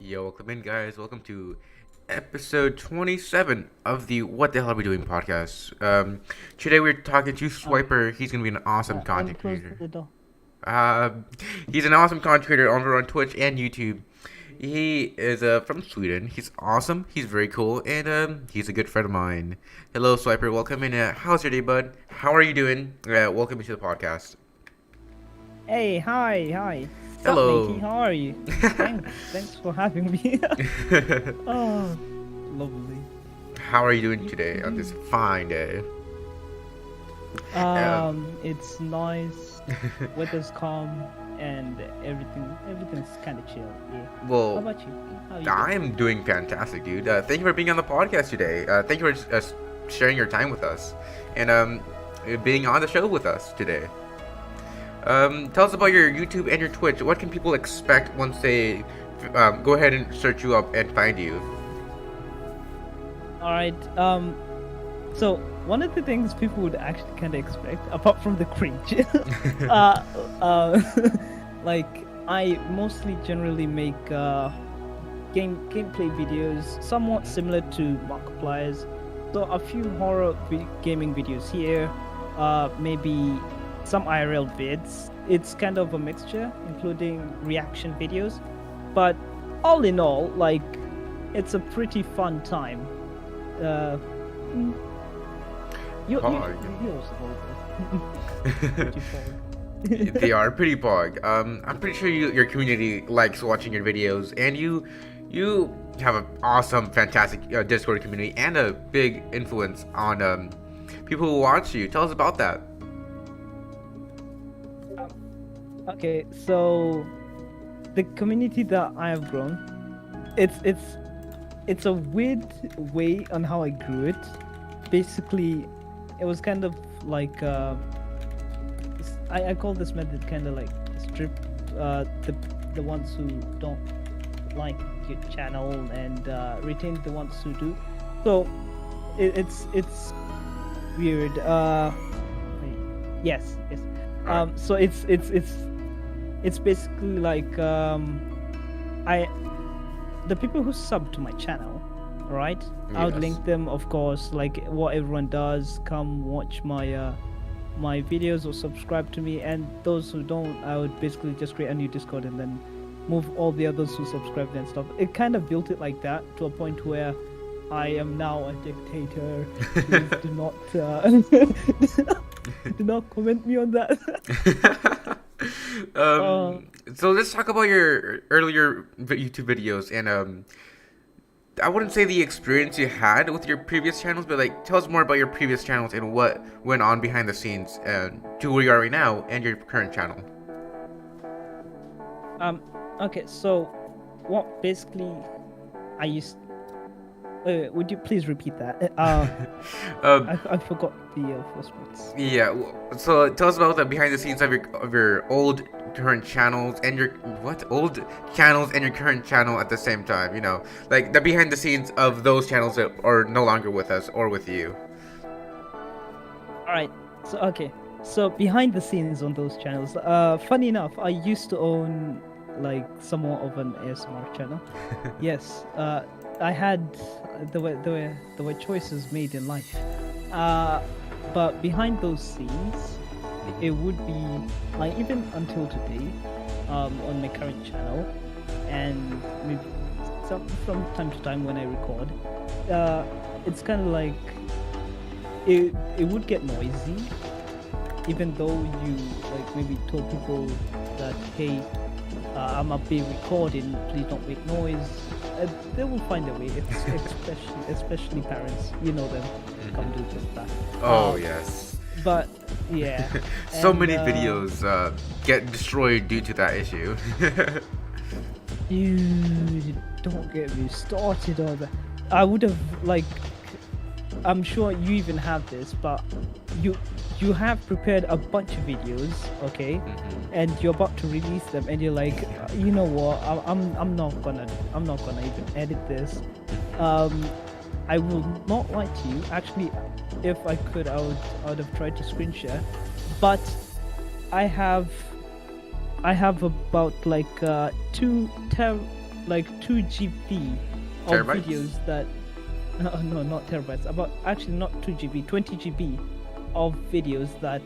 Yo, welcome in, guys. Welcome to episode 27 of the What the Hell Are We Doing podcast. Today we're talking to Swyper. He's going to be an awesome content creator. Uh, he's an awesome content creator over on Twitch and YouTube. He is from Sweden. He's awesome. He's very cool. And he's a good friend of mine. Hello, Swyper. Welcome in. How's your day, bud? How are you doing? Welcome to the podcast. Hey, hi. Hello. Mickey? How are you? Thanks for having me. Oh, lovely. How are you doing today on this fine day? It's nice. Weather's calm, and everything's kind of chill. Yeah. Well, how about you? How are you I'm doing fantastic, dude. Thank you for being on the podcast today. Thank you for sharing your time with us and being on the show with us today. Tell us about your YouTube and your Twitch. What can people expect once they go ahead and search you up and find you? All right. So one of the things people would actually kind of expect, apart from the cringe, like I mostly generally make gameplay videos, somewhat similar to Markiplier's. So a few horror gaming videos here, maybe some IRL vids. It's kind of a mixture, including reaction videos. But all in all, like, it's a pretty fun time. Yours They are pretty bug. I'm pretty sure your community likes watching your videos, and you have an awesome, fantastic Discord community and a big influence on people who watch you. Tell us about that. Okay, so the community that I have grown, it's a weird way on how I grew it. Basically, it was kind of like I call this method kind of like strip the ones who don't like your channel and retain the ones who do. So it's weird. Yes. So it's basically like the people who sub to my channel, right? Yes. I would link them, of course, like what everyone does. Come watch my my videos or subscribe to me, and those who don't, I would basically just create a new Discord and then move all the others who subscribed and stuff. It kind of built it like that to a point where I am now a dictator. Please do not do not comment me on that. So let's talk about your earlier YouTube videos, and I wouldn't say the experience you had with your previous channels, but like tell us more about your previous channels and what went on behind the scenes to where you are right now and your current channel. Okay, so what basically I used. Would you please repeat that? I forgot the first words. Yeah. So tell us about the behind the scenes of your old current channels and your old channels and your current channel at the same time. You know, like the behind the scenes of those channels that are no longer with us or with you. All right. So behind the scenes on those channels. Funny enough, I used to own like somewhat of an ASMR channel. Yes. I had there were choices made in life, but behind those scenes, it would be like even until today, on my current channel, and maybe from time to time when I record, it's kind of like it would get noisy, even though you like maybe told people that hey, I'm up here recording, please don't make noise. They will find a way, especially parents. You know them. Come do just that. Oh yes. But yeah, So and many videos get destroyed due to that issue. dude, don't get me started on that. I would have like, I'm sure you even have this, but you you have prepared a bunch of videos, okay, and you're about to release them, and you're like, you know what, I'm not gonna even edit this. I will not lie to you. Actually, if I could, I would have tried to screen share, but I have I have about like 2 GB of Terabytes? videos that no, not terabytes, about actually not 2 GB, 20 GB of videos that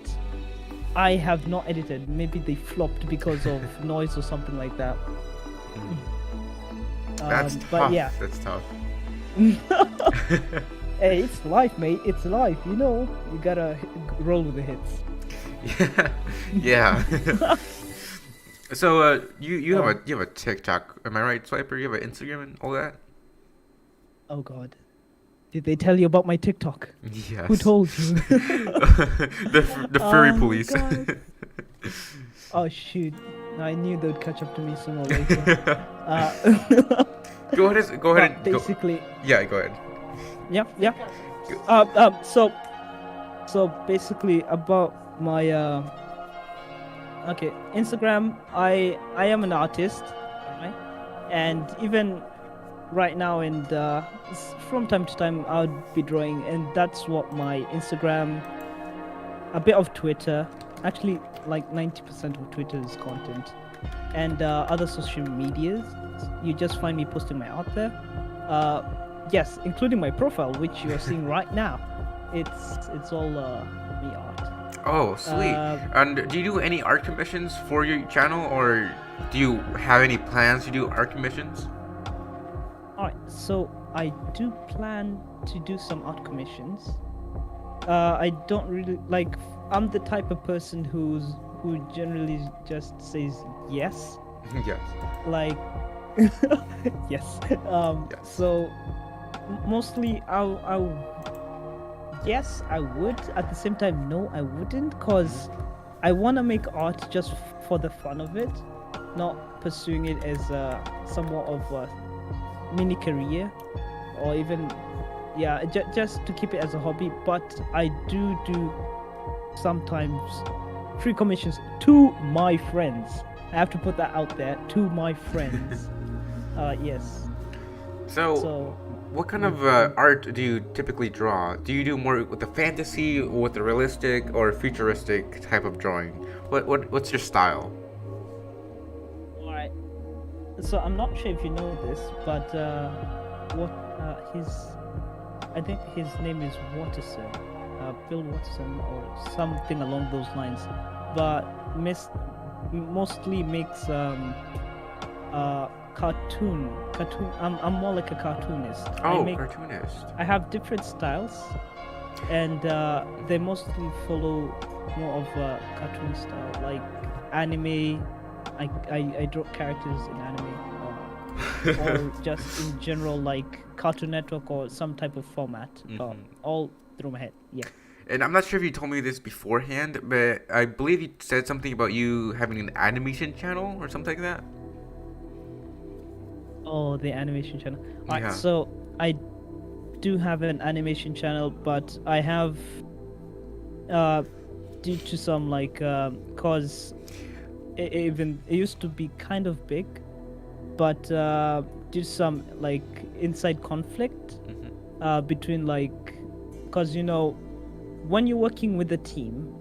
I have not edited. Maybe they flopped because of noise or something like that. That's tough. But yeah. That's tough. Hey, it's life, mate. It's life. You know, you gotta roll with the hits. Yeah. So you have a TikTok, am I right, Swiper? You have an Instagram and all that? Oh God, did they tell you about my TikTok? Yes. Who told you? The furry Oh, police. God. Oh shoot! I knew they'd catch up to me sooner or later. Go ahead. Go ahead. But basically, Yeah, go ahead. yeah. So basically about my okay, Instagram. I am an artist, alright, and even right now, and from time to time, I'll be drawing, and that's what my Instagram, a bit of Twitter, actually like 90% of Twitter is content, and other social medias. You just find me posting my art there. Yes, including my profile, which you are seeing right now. It's all me art. Oh, sweet. And do you do any art commissions for your channel, or do you have any plans to do art commissions? Alright, so I do plan to do some art commissions. I don't really like. I'm the type of person who generally just says yes. Yes. Like yes. Yes. So mostly yes, I would. At the same time, no, I wouldn't, cause I want to make art just for the fun of it, not pursuing it as somewhat of a mini career, or even just to keep it as a hobby. But I do sometimes free commissions to my friends. I have to put that out there, to my friends. Yes. So what kind of art do you typically draw? Do you do more with the fantasy, or with the realistic, or futuristic type of drawing? What's your style? Alright. So I'm not sure if you know this, but I think his name is Watterson, Bill Watterson or something along those lines. But mostly makes cartoon. I'm more like a cartoonist. Cartoonist. I have different styles, and they mostly follow more of a cartoon style, like anime. I draw characters in anime, or just in general, like Cartoon Network or some type of format. All through my head. Yeah. And I'm not sure if you told me this beforehand, but I believe you said something about you having an animation channel or something like that. Oh, the animation channel. Alright, Yeah. so I do have an animation channel, but I have due to some like cause it used to be kind of big, but due to some like inside conflict between like, cause you know, when you're working with a team,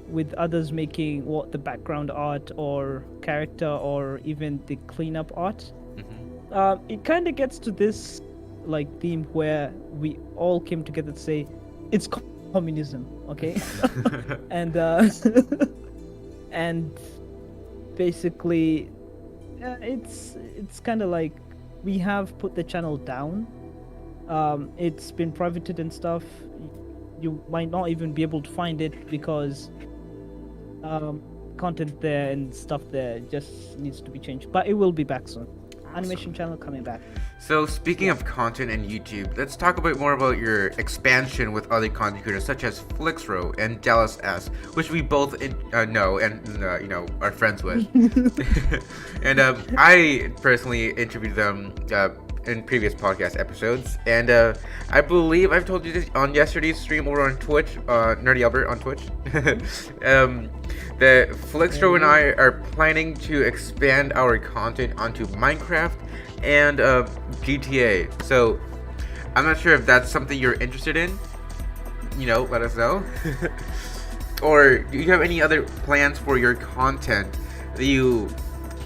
with others making what the background art or character or even the cleanup art, it kind of gets to this like theme where we all came together to say it's communism, okay? and and basically it's kind of like we have put the channel down. It's been privated and stuff. You might not even be able to find it because content there and stuff there just needs to be changed, but it will be back soon. animation channel coming back. So speaking of content and YouTube, let's talk a bit more about your expansion with other content creators such as Flixro and Dallas S, which we both know and are friends with. And I personally interviewed them in previous podcast episodes, and I believe I've told you this on yesterday's stream over on Twitch, Nerdy Albert on Twitch. That Flixro and I are planning to expand our content onto Minecraft and GTA. So I'm not sure if that's something you're interested in. Let us know. Or do you have any other plans for your content that you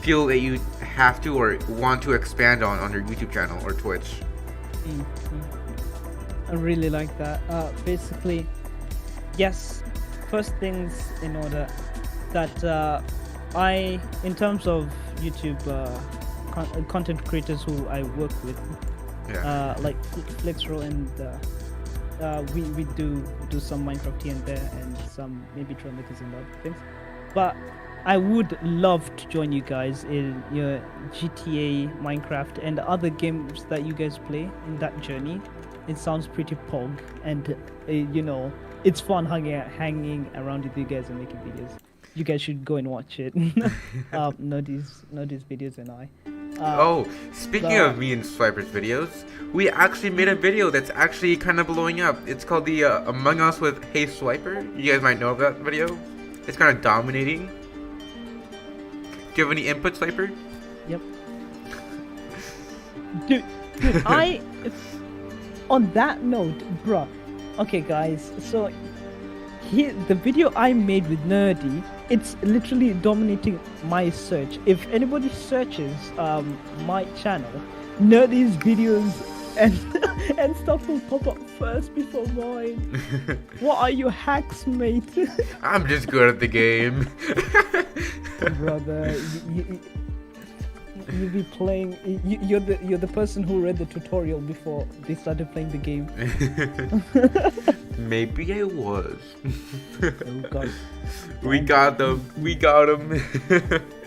feel that you have to or want to expand on your YouTube channel or Twitch? I really like that. Basically, yes. First things in order that in terms of YouTube content creators who I work with, like Flixro, and we do some Minecraft here and there, and some maybe troll makers and other things. But I would love to join you guys in your GTA, Minecraft, and other games that you guys play in that journey. It sounds pretty pog, and it's fun hanging around with you guys and making videos. You guys should go and watch it. Nerdy's videos and I. Speaking of me and Swyper's videos, we actually made a video that's actually kind of blowing up. It's called the Among Us with Hey Swyper. You guys might know of that video. It's kind of dominating. Do you have any input, Swyper? Yep. Dude, on that note, bruh. Okay, guys, so here, the video I made with Nerdy, it's literally dominating my search. If anybody searches my channel, Nerdy's videos and stuff will pop up first before mine. What are you, hacks, mate? I'm just good at the game. Brother, you be playing. You're the person who read the tutorial before they started playing the game. Maybe I was. Oh God. We got them. We got them.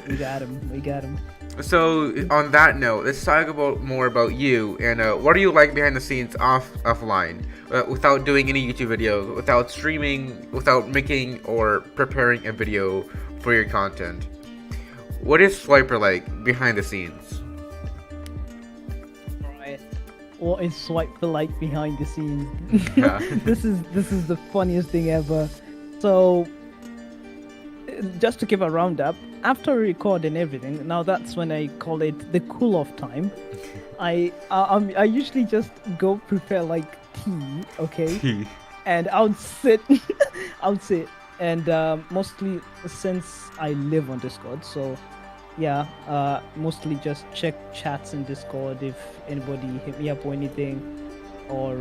We got him. So on that note, let's talk more about you and what do you like behind the scenes offline, without doing any YouTube videos, without streaming, without making or preparing a video for your content. What is Swyper like behind the scenes? Alright. What is Swyper like behind the scenes? Yeah. This is the funniest thing ever. So, just to give a roundup, after I record and everything, now that's when I call it the cool off time. I usually just go prepare like tea, okay? Tea. And I would sit, and mostly since I live on Discord, so yeah, mostly just check chats in Discord if anybody hit me up or anything, or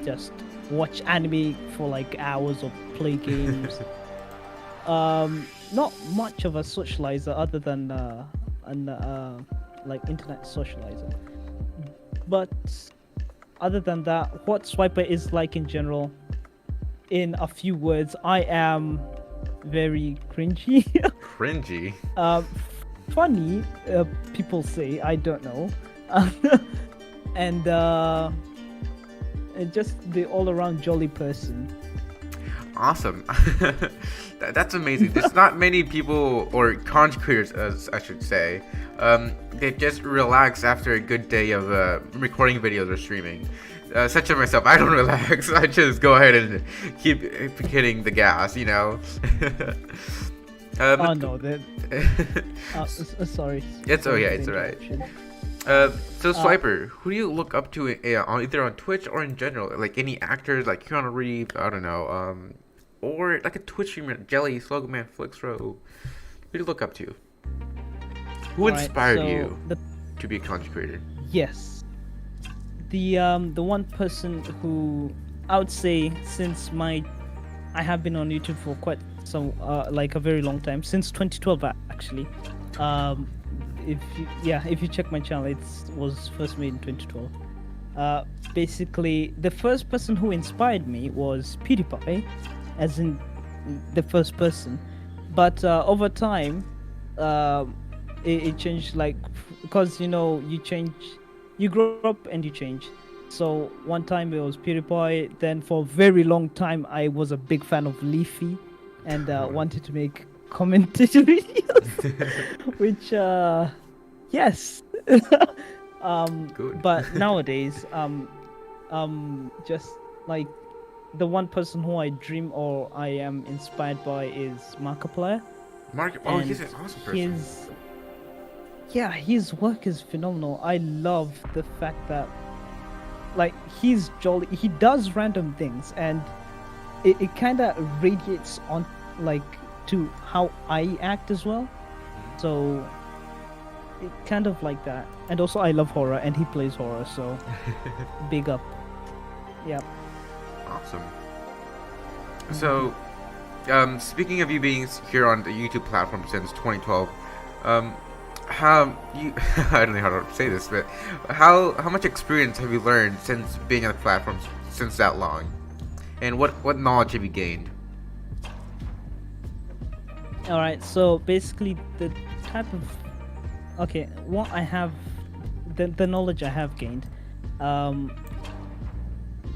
just watch anime for like hours or play games. Not much of a socializer other than like internet socializer. But other than that, what Swyper is like in general, in a few words, I am very cringy. Cringy? Funny, people say, I don't know. And just the all-around jolly person. Awesome. That's amazing. There's not many people, or content creators, as I should say, they just relax after a good day of recording videos or streaming. Such as myself, I don't relax. I just go ahead and keep hitting the gas, you know. Oh no, that. Sorry. It's okay. It's alright. So Swyper, who do you look up to either on Twitch or in general? Like any actors, like Keanu Reeves, I don't know, or like a Twitch streamer, Jelly, Slogoman, Flixro. Who do you look up to? Who inspired you to be a content creator? Yes, the one person who I would say, since I have been on YouTube for quite some like a very long time, since 2012 actually. If you check my channel, it was first made in 2012. Basically, the first person who inspired me was PewDiePie, as in the first person. But over time, it changed. Like because you change, you grow up and you change. So one time it was PewDiePie. Then for a very long time I was a big fan of Leafy, and wanted to make commentator videos, which yes. Good. But nowadays just like the one person who I dream or I am inspired by is Markiplier, Mark. Oh, and he's an awesome person. his work is phenomenal. I love the fact that like he's jolly. He does random things, and it kind of radiates on like to how I act as well. So it kind of like that. And also I love horror, and he plays horror, so big up. Yeah. Awesome. So, speaking of you being here on the YouTube platform since 2012, how you I don't know how to say this, but how much experience have you learned since being on the platform since that long, and what knowledge have you gained? All right. So basically, the type of what I have, the knowledge I have gained,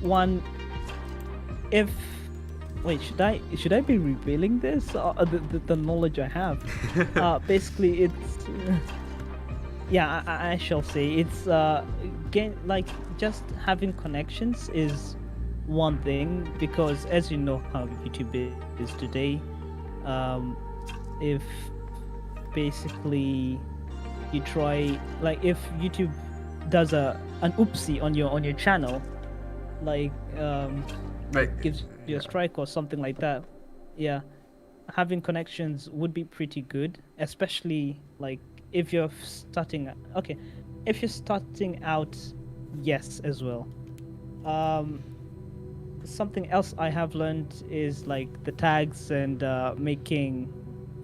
one, if wait, should I be revealing this? The knowledge I have. Basically, it's yeah, I shall say it's gain like just having connections is one thing, because as you know how YouTube is today, if basically you try, like if YouTube does an oopsie on your channel, like Right. gives you a strike or something like that, yeah, having connections would be pretty good, especially like if you're starting. Okay, if you're starting out, yes, as well. um Something else I have learned is like the tags and making,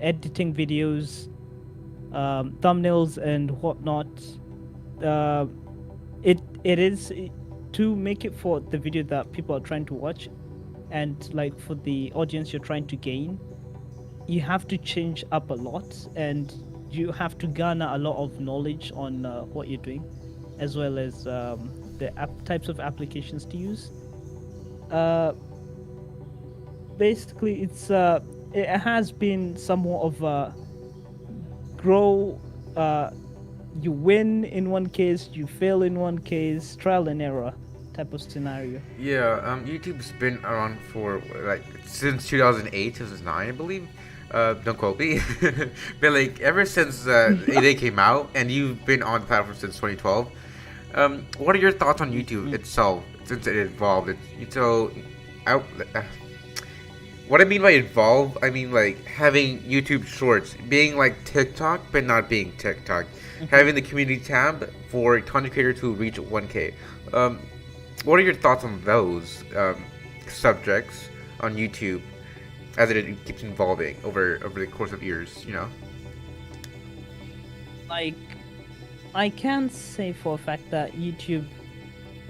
editing videos, thumbnails and whatnot. Uh, it is to make it for the video that people are trying to watch, and like for the audience you're trying to gain. You have to change up a lot, and you have to garner a lot of knowledge on what you're doing, as well as the types of applications to use. Uh, Basically, it has been somewhat of a grow. You win in one case, you fail in one case, trial and error type of scenario. Yeah. YouTube's been around for like since 2008, 2009, I believe. Don't quote me, but like ever since it came out, and you've been on the platform since 2012. What are your thoughts on YouTube itself since it evolved? I, uh, what I mean by evolve, I mean like having YouTube Shorts being like TikTok, but not being TikTok. Having the community tab for content creator to reach 1K. Um, what are your thoughts on those subjects on YouTube as it keeps evolving over the course of years? You know. Like, I can say for a fact that YouTube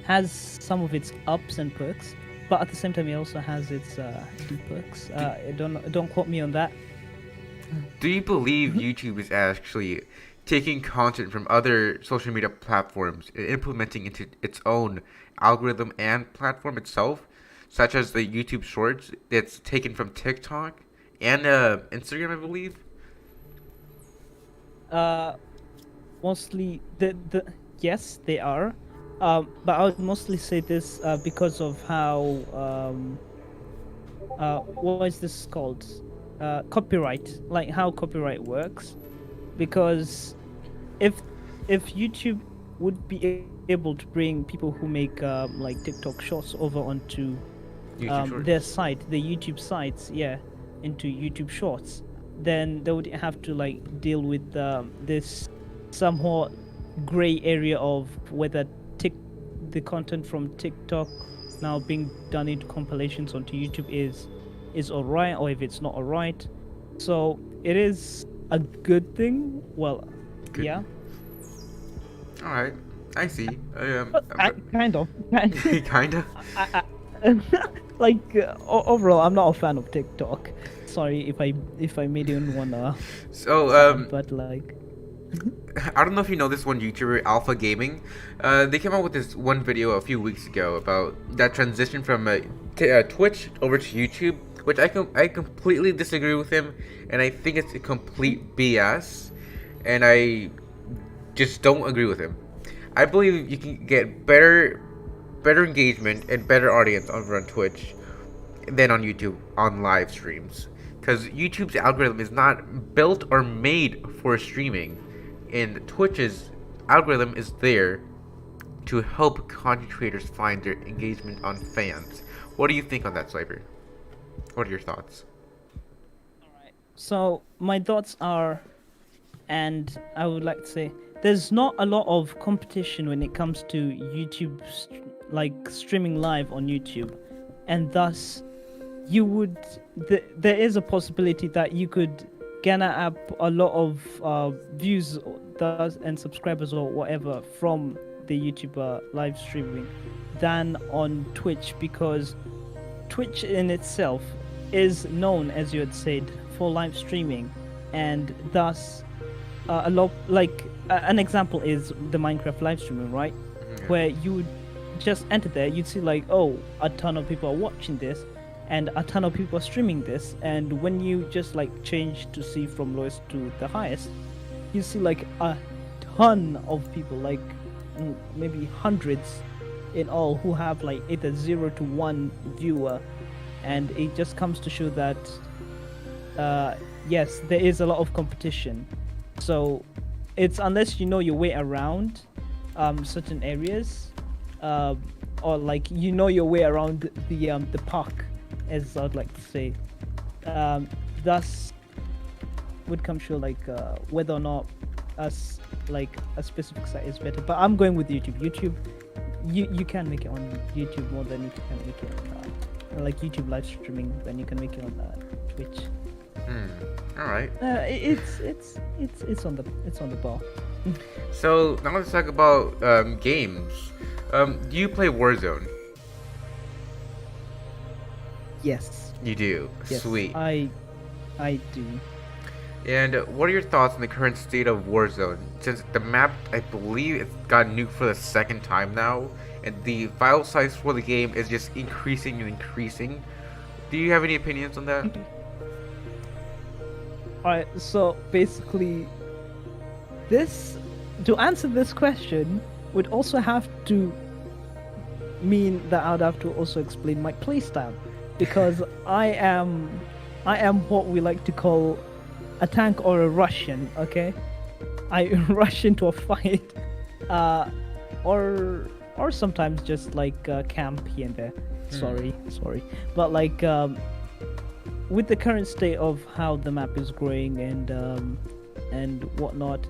has some of its ups and perks, but at the same time, it also has its perks. Don't quote me on that. Do you believe YouTube is actually taking content from other social media platforms and implementing into its own algorithm and platform itself, such as the YouTube Shorts that's taken from TikTok and Instagram, I believe? Uh, Mostly the yes, they are. But I would mostly say this because of how what is this called? Copyright, like how copyright works. Because if YouTube would be able to bring people who make like TikTok shorts over onto YouTube Shorts. their site, the YouTube sites, yeah, into YouTube Shorts, then they would have to like deal with this somewhat gray area of whether the content from TikTok now being done into compilations onto YouTube is alright, or if it's not alright. So it is a good thing. Well, Good. yeah. All right, I see. Kind of. Kinda. Like overall, I'm not a fan of TikTok. Sorry if I made you wanna. So but like. I don't know if you know this one YouTuber, Alpha Gaming. They came out with this one video a few weeks ago about that transition from Twitch over to YouTube, which I completely disagree with him, and I think it's a complete BS, and I just don't agree with him. I believe you can get better engagement and better audience over on Twitch than on YouTube on live streams, because YouTube's algorithm is not built or made for streaming, and Twitch's algorithm is there to help content creators find their engagement on fans. What do you think on that, Swyper? What are your thoughts? So my thoughts are, and I would like to say, there's not a lot of competition when it comes to YouTube, like streaming live on YouTube, and thus you would there is a possibility that you could garner up a lot of views and subscribers or whatever from the YouTuber live streaming than on Twitch, because Twitch in itself is known, as you had said, for live streaming, and thus a lot, like an example is the Minecraft live streaming, right? Mm-hmm. Where you would just enter there, you'd see like, oh, a ton of people are watching this, and a ton of people are streaming this, and when you just like change to see from lowest to the highest, you see like a ton of people, like maybe hundreds in all, who have like either 0 to 1 viewer, and it just comes to show that yes, there is a lot of competition. So it's, unless you know your way around certain areas, or like you know your way around the park, as I'd like to say, thus would come show like whether or not us like a specific site is better. But I'm going with YouTube. YouTube, you can make it on YouTube more than you can make it on like YouTube live streaming than you can make it on Twitch. All right. It's on the bar. So now let's talk about games. Do you play Warzone? Yes. You do. Yes, Sweet. I do. And what are your thoughts on the current state of Warzone? Since the map, I believe it's got nuked for the second time now, and the file size for the game is just increasing and increasing. Do you have any opinions on that? Alright, so basically, to answer this question would also have to mean that I'd have to also explain my playstyle, because I am what we like to call a tank or a Russian. Okay, I rush into a fight, or sometimes just like camp here and there. Sorry, but like with the current state of how the map is growing and whatnot,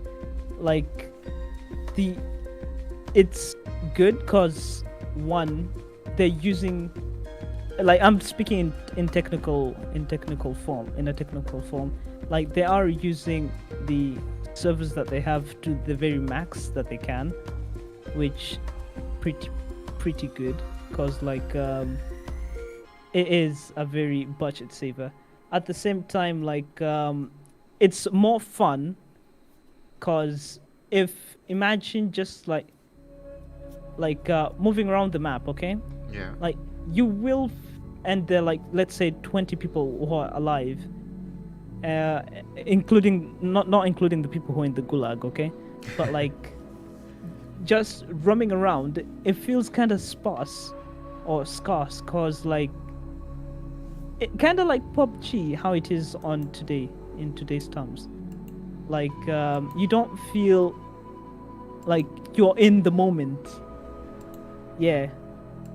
like it's good because one, they're using, like, I'm speaking in a technical form, like they are using the servers that they have to the very max that they can, which pretty good, because like it is a very budget saver. At the same time, like it's more fun, because if imagine just like moving around the map, okay? Yeah. Like you will, and there are like, let's say 20 people who are alive, including not including the people who are in the gulag, okay? But like just roaming around, it feels kind of sparse or scarce, cause like it kind of like PUBG, how it is on in today's terms. Like you don't feel like you're in the moment. Yeah.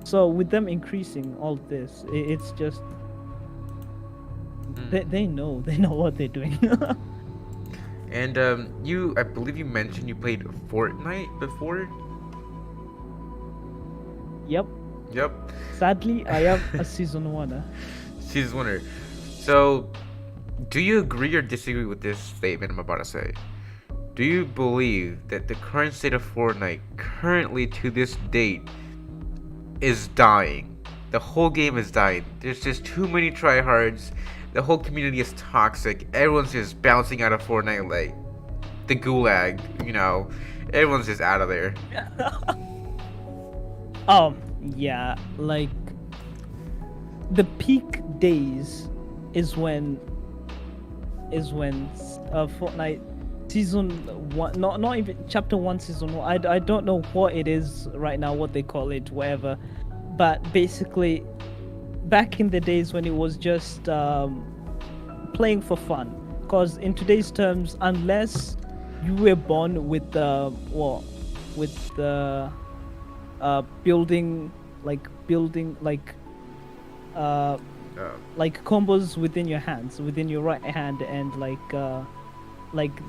So with them increasing all this, it's just they know what they're doing. And I believe you mentioned you played Fortnite before. Yep. Sadly, I am a season 1. Season winner. So, do you agree or disagree with this statement I'm about to say? Do you believe that the current state of Fortnite, currently to this date, is dying? The whole game is dying. There's just too many tryhards. The whole community is toxic. Everyone's just bouncing out of Fortnite like the gulag. You know, everyone's just out of there. Yeah, like the peak days is when Fortnite season one, not even chapter one, season one. I don't know what it is right now, what they call it, whatever. But basically, back in the days when it was just playing for fun, because in today's terms, unless you were born with the building uh Uh, like combos within your hands, within your right hand, and like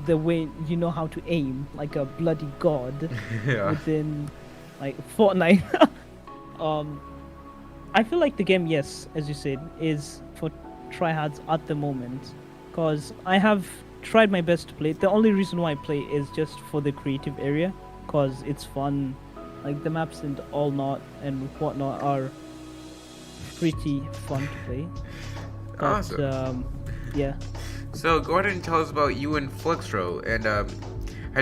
the way you know how to aim like a bloody god yeah. within like Fortnite. um I feel like the game, yes, as you said, is for tryhards at the moment, because I have tried my best to play it. The only reason why I play is just for the creative area, because it's fun. Like the maps and all not and whatnot are pretty fun to play. But Awesome. yeah. So go ahead and tell us about you and Flexro, and how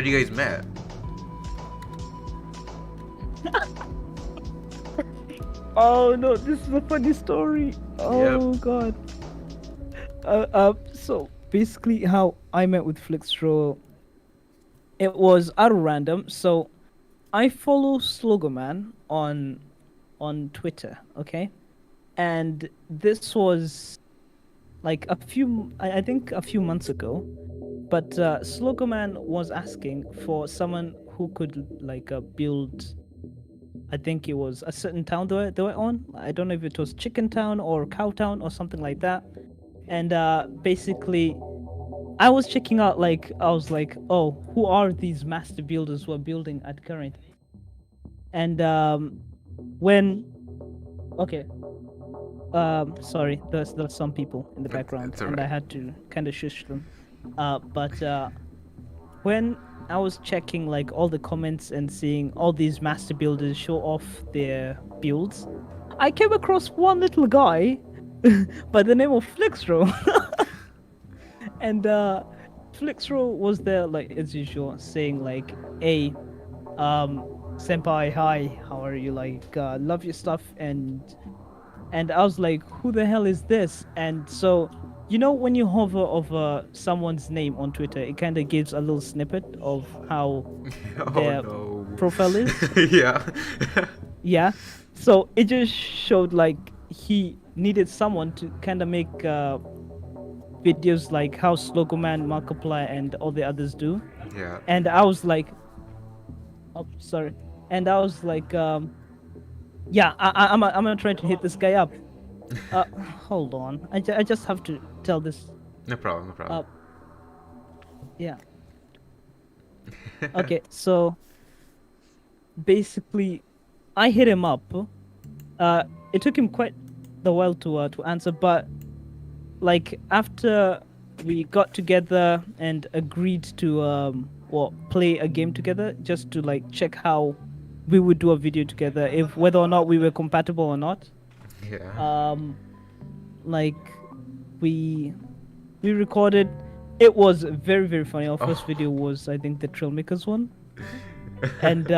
did you guys met? Oh no, this is a funny story. Oh god. So basically, how I met with Flixtro, it was out of random. So I follow Slogoman on Twitter, okay, and this was like I think a few months ago. But Slogoman was asking for someone who could like build. I think it was a certain town they were on. I don't know if it was Chicken Town or Cow Town or something like that. And basically, I was checking out, like, I was like, oh, who are these master builders who are building at current? And when, okay, sorry, there's some people in the background, It's and I alright. had to kind of shush them. But when I was checking like all the comments and seeing all these master builders show off their builds, I came across one little guy by the name of Flixro. And Flixro was there like as usual, saying like, "Hey, senpai, hi, how are you? Like, love your stuff." And I was like, "Who the hell is this?" And so, you know, when you hover over someone's name on Twitter, it kind of gives a little snippet of how Oh their no. profile is. Yeah. Yeah. So it just showed like he needed someone to kind of make videos like how Slogoman, Markiplier, and all the others do. Yeah. And I was like, oh, sorry. And I was like, yeah, I'm gonna try to hit this guy up. Hold on. I just have to tell this. No problem. No problem. Uh, yeah. Okay. So basically, I hit him up. It took him quite the while to answer, but like after we got together and agreed to play a game together, just to like check how we would do a video together, if whether or not we were compatible or not. Yeah. Like we recorded. It was very, very funny. Our first Oh. video was, I think, the Trailmakers one. And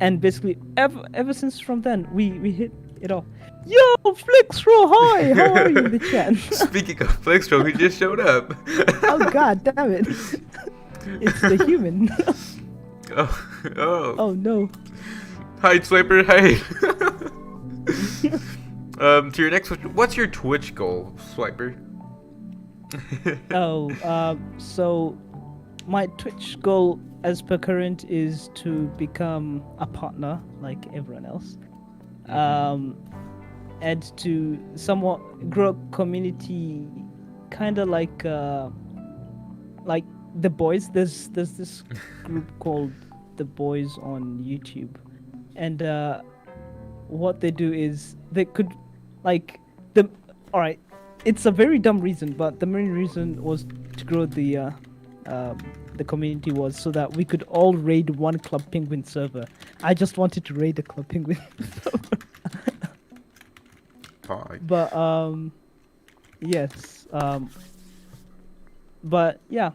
and basically ever since from then we hit it off. Yo, Flixro, hi, how are you in the chat? Speaking of Flextro, he just showed up. Oh god damn it. It's the human. Oh. Oh. Oh no. Hi, Swyper. Hi. To your next question, what's your Twitch goal, Swiper? Oh, so my Twitch goal as per current is to become a partner like everyone else. And to somewhat grow community, kind of like the boys. There's this group called the Boys on YouTube, and what they do is they could like the all right. It's a very dumb reason, but the main reason was to grow the community was so that we could all raid one Club Penguin server. I just wanted to raid a Club Penguin server. Fine. But yes, but yeah,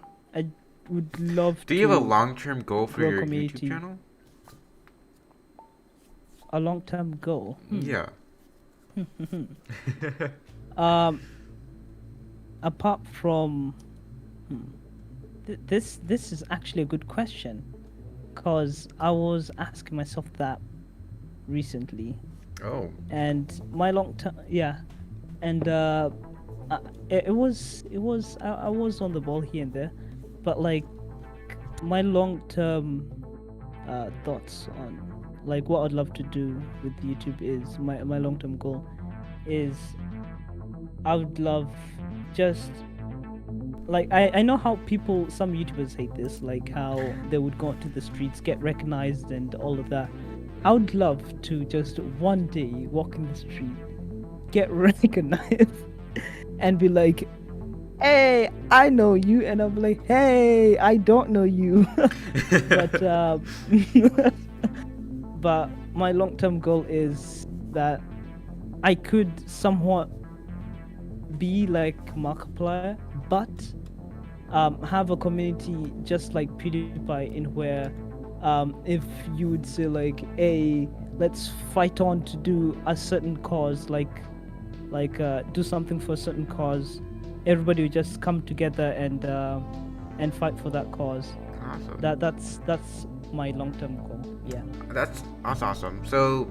would love Do you have a to long-term goal for grow your community. YouTube channel? A long-term goal. Yeah. Um, apart from this is actually a good question, cause I was asking myself that recently, Oh. and my long term, yeah, and I was on the ball here and there, but like my long term thoughts on like what I'd love to do with YouTube is my long term goal is I would love just like I know how some YouTubers hate this, like how they would go out to the streets, get recognized and all of that. I would love to just one day walk in the street, get recognized, and be like, "Hey, I know you," and I'm like, "Hey, I don't know you," but but my long-term goal is that I could somewhat be like Markiplier, but have a community just like PewDiePie, in where if you would say like, hey, let's fight on to do a certain cause, like do something for a certain cause, everybody would just come together and fight for that cause. Awesome. That's my long-term goal. Yeah. That's awesome. So,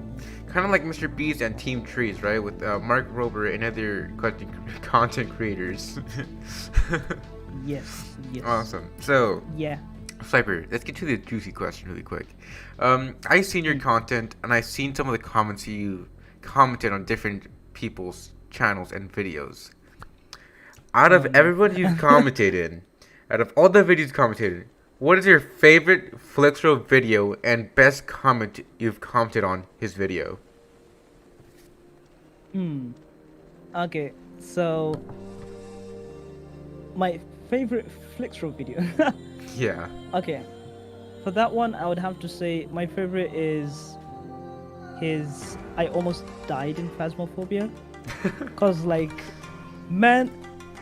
kind of like Mr. Beast and Team Trees, right? With Mark Rober and other content creators. Yes. Awesome. So, Yeah. Swyper, let's get to the juicy question really quick. I've seen your content, and I've seen some of the comments you commented on different people's channels and videos. Out of everybody you've commented in, out of all the videos commented in, what is your favorite Flixro video and best comment you've commented on his video? Okay, so my favorite Flixro video. Yeah. Okay, for that one, I would have to say my favorite is his I almost died in Phasmophobia. Cause like, man,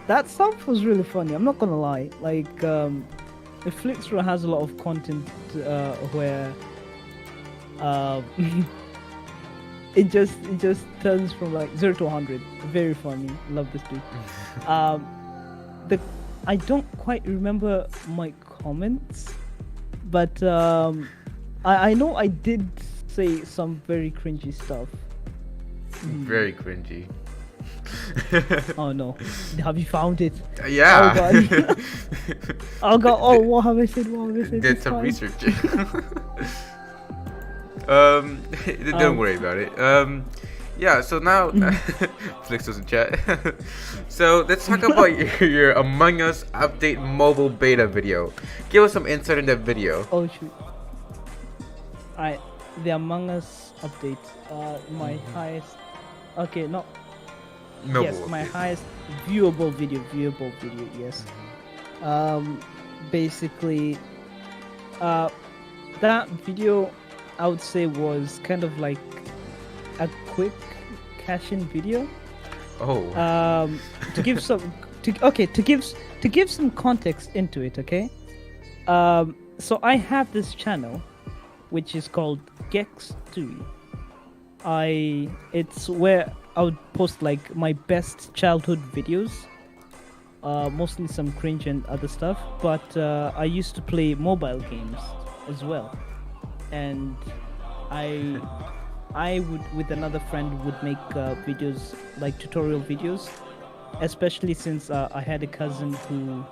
that stuff was really funny. I'm not gonna lie. Like, the Flixro has a lot of content where it just turns from like 0 to 100. Very funny. Love this dude. I don't quite remember my comments, but I know I did say some very cringy stuff. Very cringy. Oh no, have you found it? Yeah. Oh god. Oh god. Oh, what have I said? Did It's some fine. research. Don't worry about it. Yeah, so now Flix doesn't chat. So let's talk about your Among Us update mobile beta video. Give us some insight in that video. Oh shoot. Alright, the Among Us update. My highest. Okay, not. Mobile Yes, my update. highest viewable video. Yes. Basically, that video, I would say, was kind of like a quick cash-in video. Oh. To give some context into it, okay? So I have this channel, which is called Gex2. It's where I would post like my best childhood videos, mostly some cringe and other stuff. But I used to play mobile games as well, and I would, with another friend, would make videos like tutorial videos, especially since I had a cousin who,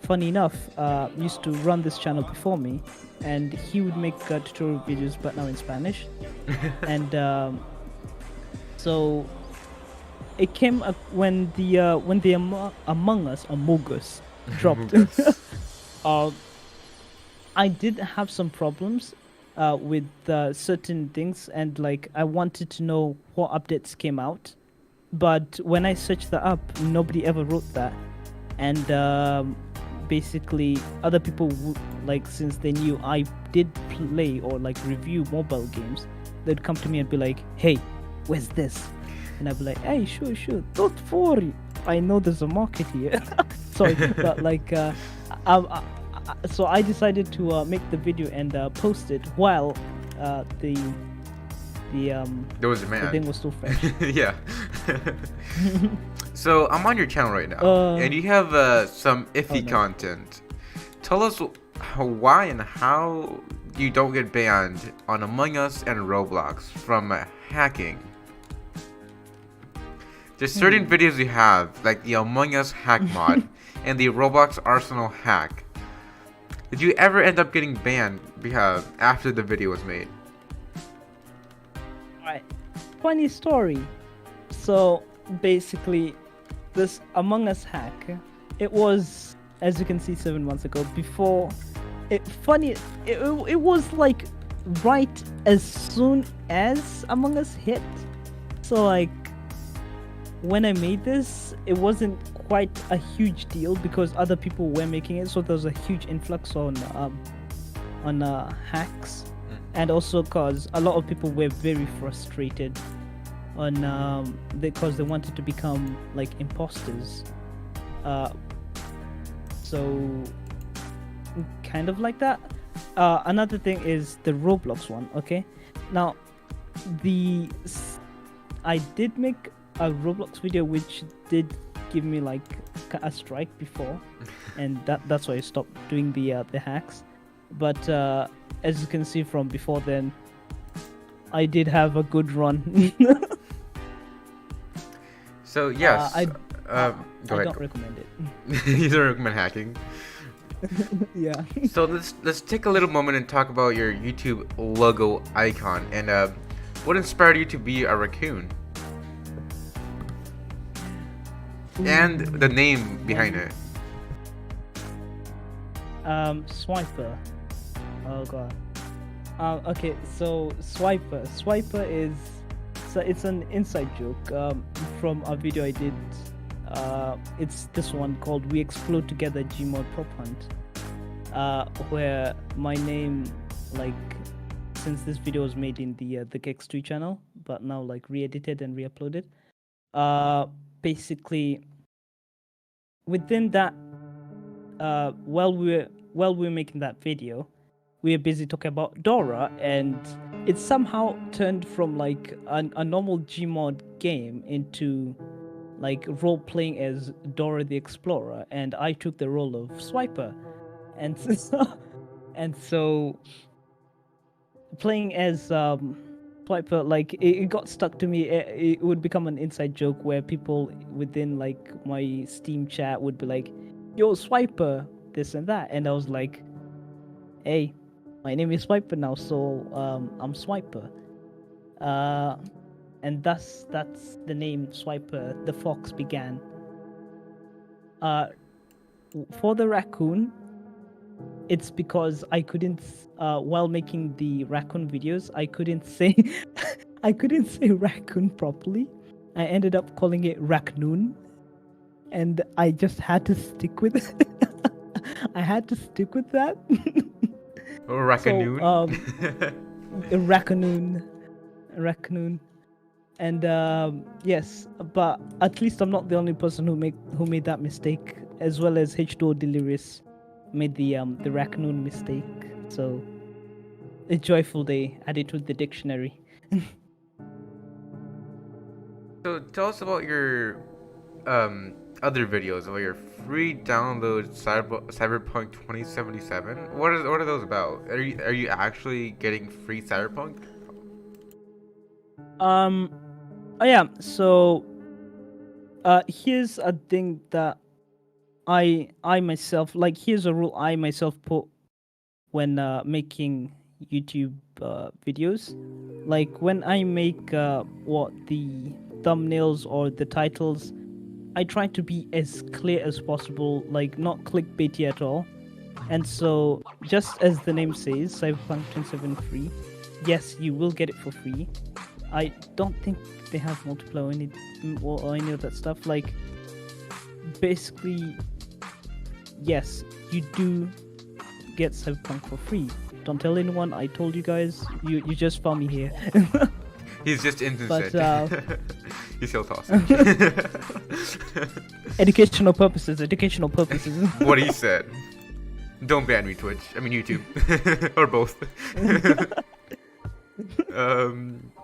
funny enough, used to run this channel before me, and he would make tutorial videos, but now in Spanish. And so it came up when the Among Us dropped. I did have some problems with certain things, and like I wanted to know what updates came out, but when I searched that up, nobody ever wrote that. And basically other people would, like, since they knew I did play or like review mobile games, they'd come to me and be like, hey, where's this? And I'd be like, hey, sure, don't worry, I know there's a market here. Sorry, but like so I decided to make the video and post it while the There was a the thing man. was still fresh. Yeah. So I'm on your channel right now, Uh, and you have some iffy no. content. Tell us why and how you don't get banned on Among Us and Roblox from hacking. There's certain videos you have, like the Among Us hack mod and the Roblox Arsenal hack. Did you ever end up getting banned after the video was made? Alright. Funny story. So basically, this Among Us hack, it was, as you can see, 7 months ago. Before, it was like right as soon as Among Us hit. So like, when I made this, it wasn't quite a huge deal because other people were making it, so there was a huge influx on hacks, and also because a lot of people were very frustrated on because they wanted to become like imposters. So kind of like that. Another thing is the Roblox one. Okay, now I did make a Roblox video which did give me like a strike before, and that's why I stopped doing the hacks. But as you can see from before then, I did have a good run. So yes, I go I ahead. don't recommend it. You don't recommend hacking. Yeah. So let's take a little moment and talk about your YouTube logo icon and what inspired you to be a raccoon and the name behind it. Swyper. Oh god. Okay, so Swyper is, so it's an inside joke from a video I did. It's this one called "We Explode Together Gmod Prop Hunt," where my name, like, since this video was made in the Gex2 channel, but now like re-edited and re-uploaded. Basically, within that, while we were making that video, we were busy talking about Dora, and it somehow turned from like a normal Gmod game into like role playing as Dora the Explorer, and I took the role of Swyper, and so playing as Swyper, like it got stuck to me. It would become an inside joke where people within like my Steam chat would be like, "Yo, Swyper," this and that, and I was like, "Hey, my name is Swyper now, so I'm Swyper." And that's the name Swyper the fox began. For the raccoon, it's because I couldn't, while making the raccoon videos, I couldn't say I couldn't say raccoon properly. I ended up calling it raccoon, and I just had to stick with it. I had to stick with that. Or raccoon. So, raccoon. And yes, but at least I'm not the only person who made that mistake, as well as H2O Delirious made the raccoon mistake. So a joyful day, add it to the dictionary. So tell us about your other videos, about your free download Cyberpunk 2077. What are those about? Are you actually getting free Cyberpunk? Oh yeah, so here's a thing that I myself, like, here's a rule I myself put when making YouTube videos. Like when I make what the thumbnails or the titles, I try to be as clear as possible, like not clickbaity at all. And so, just as the name says, Cyberpunk 2077 free, yes, you will get it for free. I don't think they have multiplayer or any of that stuff. Like, basically, yes, you do get Cyberpunk for free. Don't tell anyone. I told you guys. You just found me here. He's just interested. But He's still tossing. educational purposes. What he said. Don't ban me, Twitch. I mean YouTube, or both.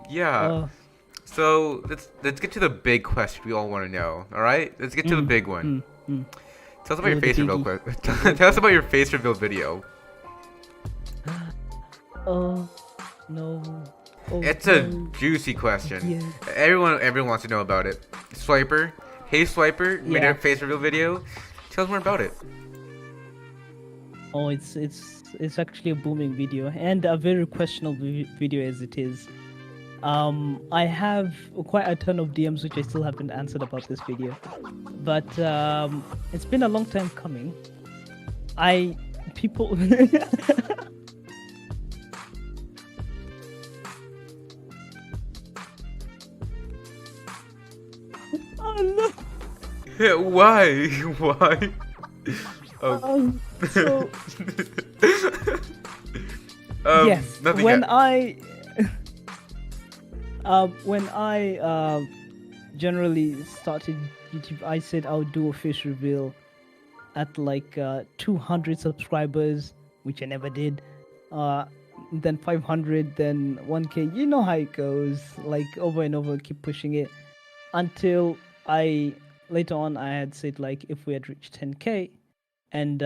Yeah. Oh, So let's get to the big question we all want to know. All right, let's get to the big one. mm. Tell us about your Oh, the face reveal biggie. quick. Tell us about your face reveal video. Oh, no. Oh, It's a no. juicy question. Yeah. Everyone wants to know about it. Swyper, hey Swyper, made Yeah. a face reveal video. Tell us more about it. Oh, it's actually a booming video and a very questionable video as it is. I have quite a ton of DMs which I still haven't answered about this video, but it's been a long time coming. People. Oh no. Why? Why? So yes, Nothing when yet. I generally started YouTube, I said I would do a face reveal at like 200 subscribers, which I never did. Then 500, then 1K. You know how it goes. Like over and over, keep pushing it until later on I had said like if we had reached 10K, and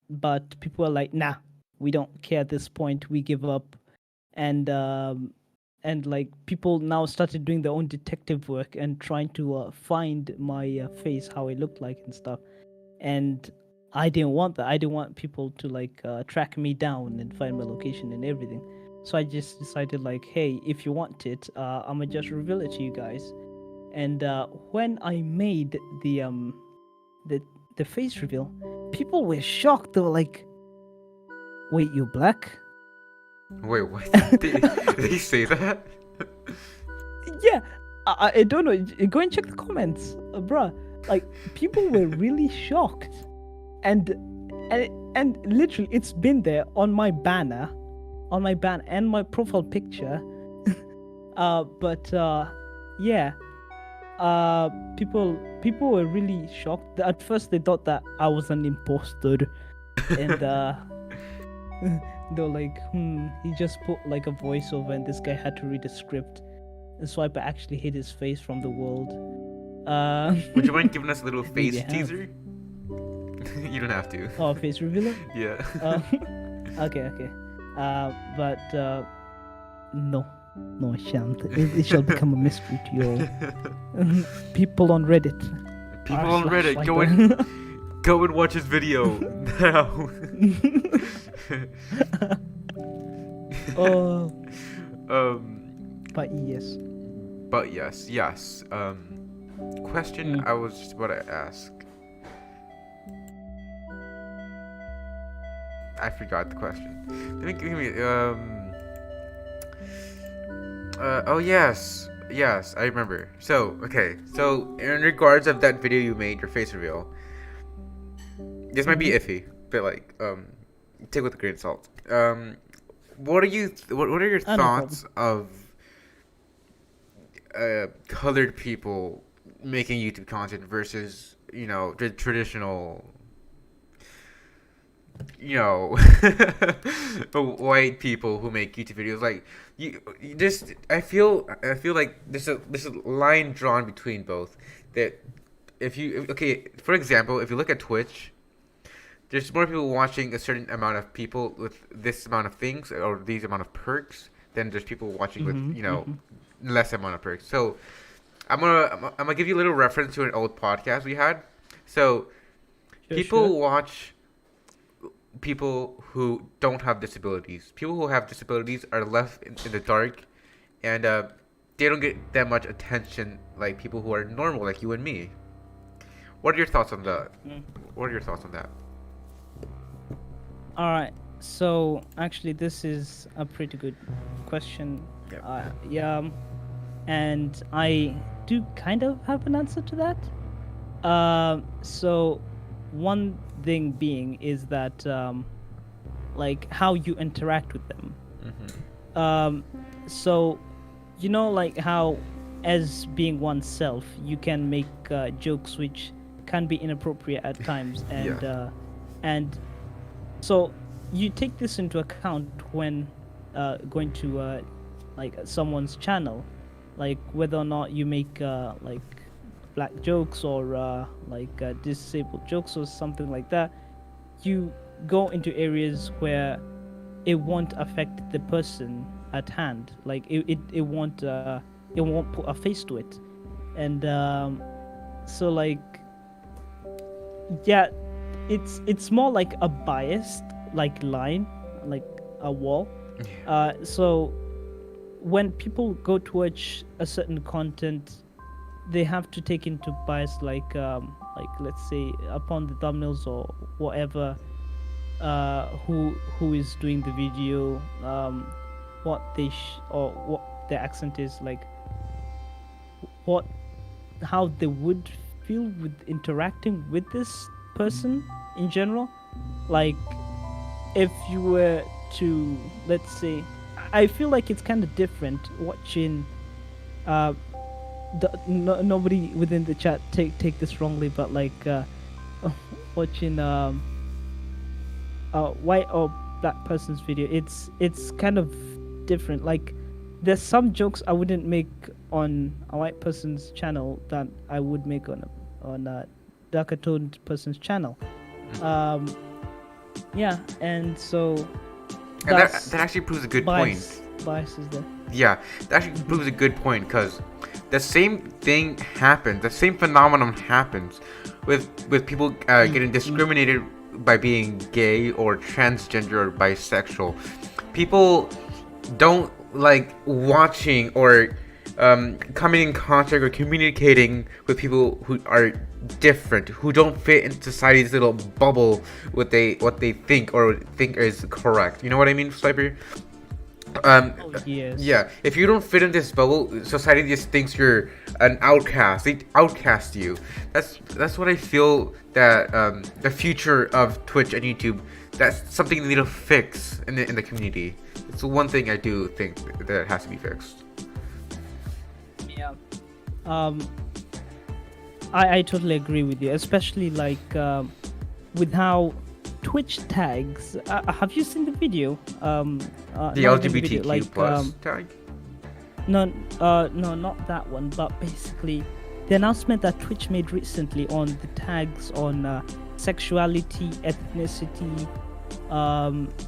but people were like, nah, we don't care at this point, we give up. And like people now started doing their own detective work and trying to find my face, how it looked like and stuff. And I didn't want that. I didn't want people to like track me down and find my location and everything. So I just decided like, hey, if you want it, I'ma just reveal it to you guys. And when I made the face reveal, people were shocked. They were like, "Wait, you're black?" Wait, what? Did they say that? Yeah, I don't know. Go and check the comments, bruh. Like people were really shocked, and literally, it's been there on my banner, and my profile picture. But yeah. People were really shocked. At first they thought that I was an imposter, and they were like, he just put like a voiceover and this guy had to read a script. And Swiper actually hid his face from the world. Would you mind giving us a little Maybe face I have. teaser? You don't have to. Oh, face revealer? Yeah. Okay. But no, I shan't. It shall become a mystery to you all. People on Reddit. People on Reddit, go and watch his video now. Oh, But yes. Question I was just about to ask. I forgot the question. Give me. Oh yes, I remember. So okay, so in regards of that video you made, your face reveal. This might be iffy, but like, take it with a grain of salt. What are your no thoughts of colored people making YouTube content versus the traditional white people who make YouTube videos? Like I feel like there's a line drawn between both. That for example, if you look at Twitch, there's more people watching a certain amount of people with this amount of things or these amount of perks than there's people watching with less amount of perks. So I'm gonna give you a little reference to an old podcast we had. So people watch people who don't have disabilities. People who have disabilities are left in the dark, and they don't get that much attention like people who are normal, like you and me. What are your thoughts on that? All right. So actually, this is a pretty good question. Yep. Yeah, and I do kind of have an answer to that. So one thing being is that like how you interact with them. So like how as being oneself you can make jokes which can be inappropriate at times, and And so you take this into account when going to like someone's channel, like whether or not you make like black jokes or disabled jokes or something like that. You go into areas where it won't affect the person at hand. Like it won't put a face to it. And so like yeah, it's more like a biased like line, like a wall. So when people go to watch a certain content, they have to take into bias like let's say upon the thumbnails or whatever, who is doing the video, what or what their accent is, like what how they would feel with interacting with this person in general. Like if you were to, let's say, I feel like it's kind of different watching nobody within the chat take this wrongly, but like watching white or black person's video, it's kind of different. Like there's some jokes I wouldn't make on a white person's channel that I would make on a darker toned person's channel. Yeah, and so and that actually proves a good point. Bias is there. Yeah, that actually proves a good point, because the same thing happens, the same phenomenon happens with people getting discriminated by being gay or transgender or bisexual. People don't like watching or coming in contact or communicating with people who are different, who don't fit in society's little bubble, what they think is correct. You know what I mean, Swyper? Yes. Yeah, if you don't fit in this bubble, society just thinks you're an outcast. They outcast you. That's what I feel that the future of Twitch and YouTube, that's something they need to fix in the community. It's the one thing I do think that has to be fixed. Yeah. I totally agree with you, especially like with how Twitch tags. Have you seen the video? The LGBTQ like, plus tag? No, not that one. But basically, the announcement that Twitch made recently on the tags on sexuality, ethnicity.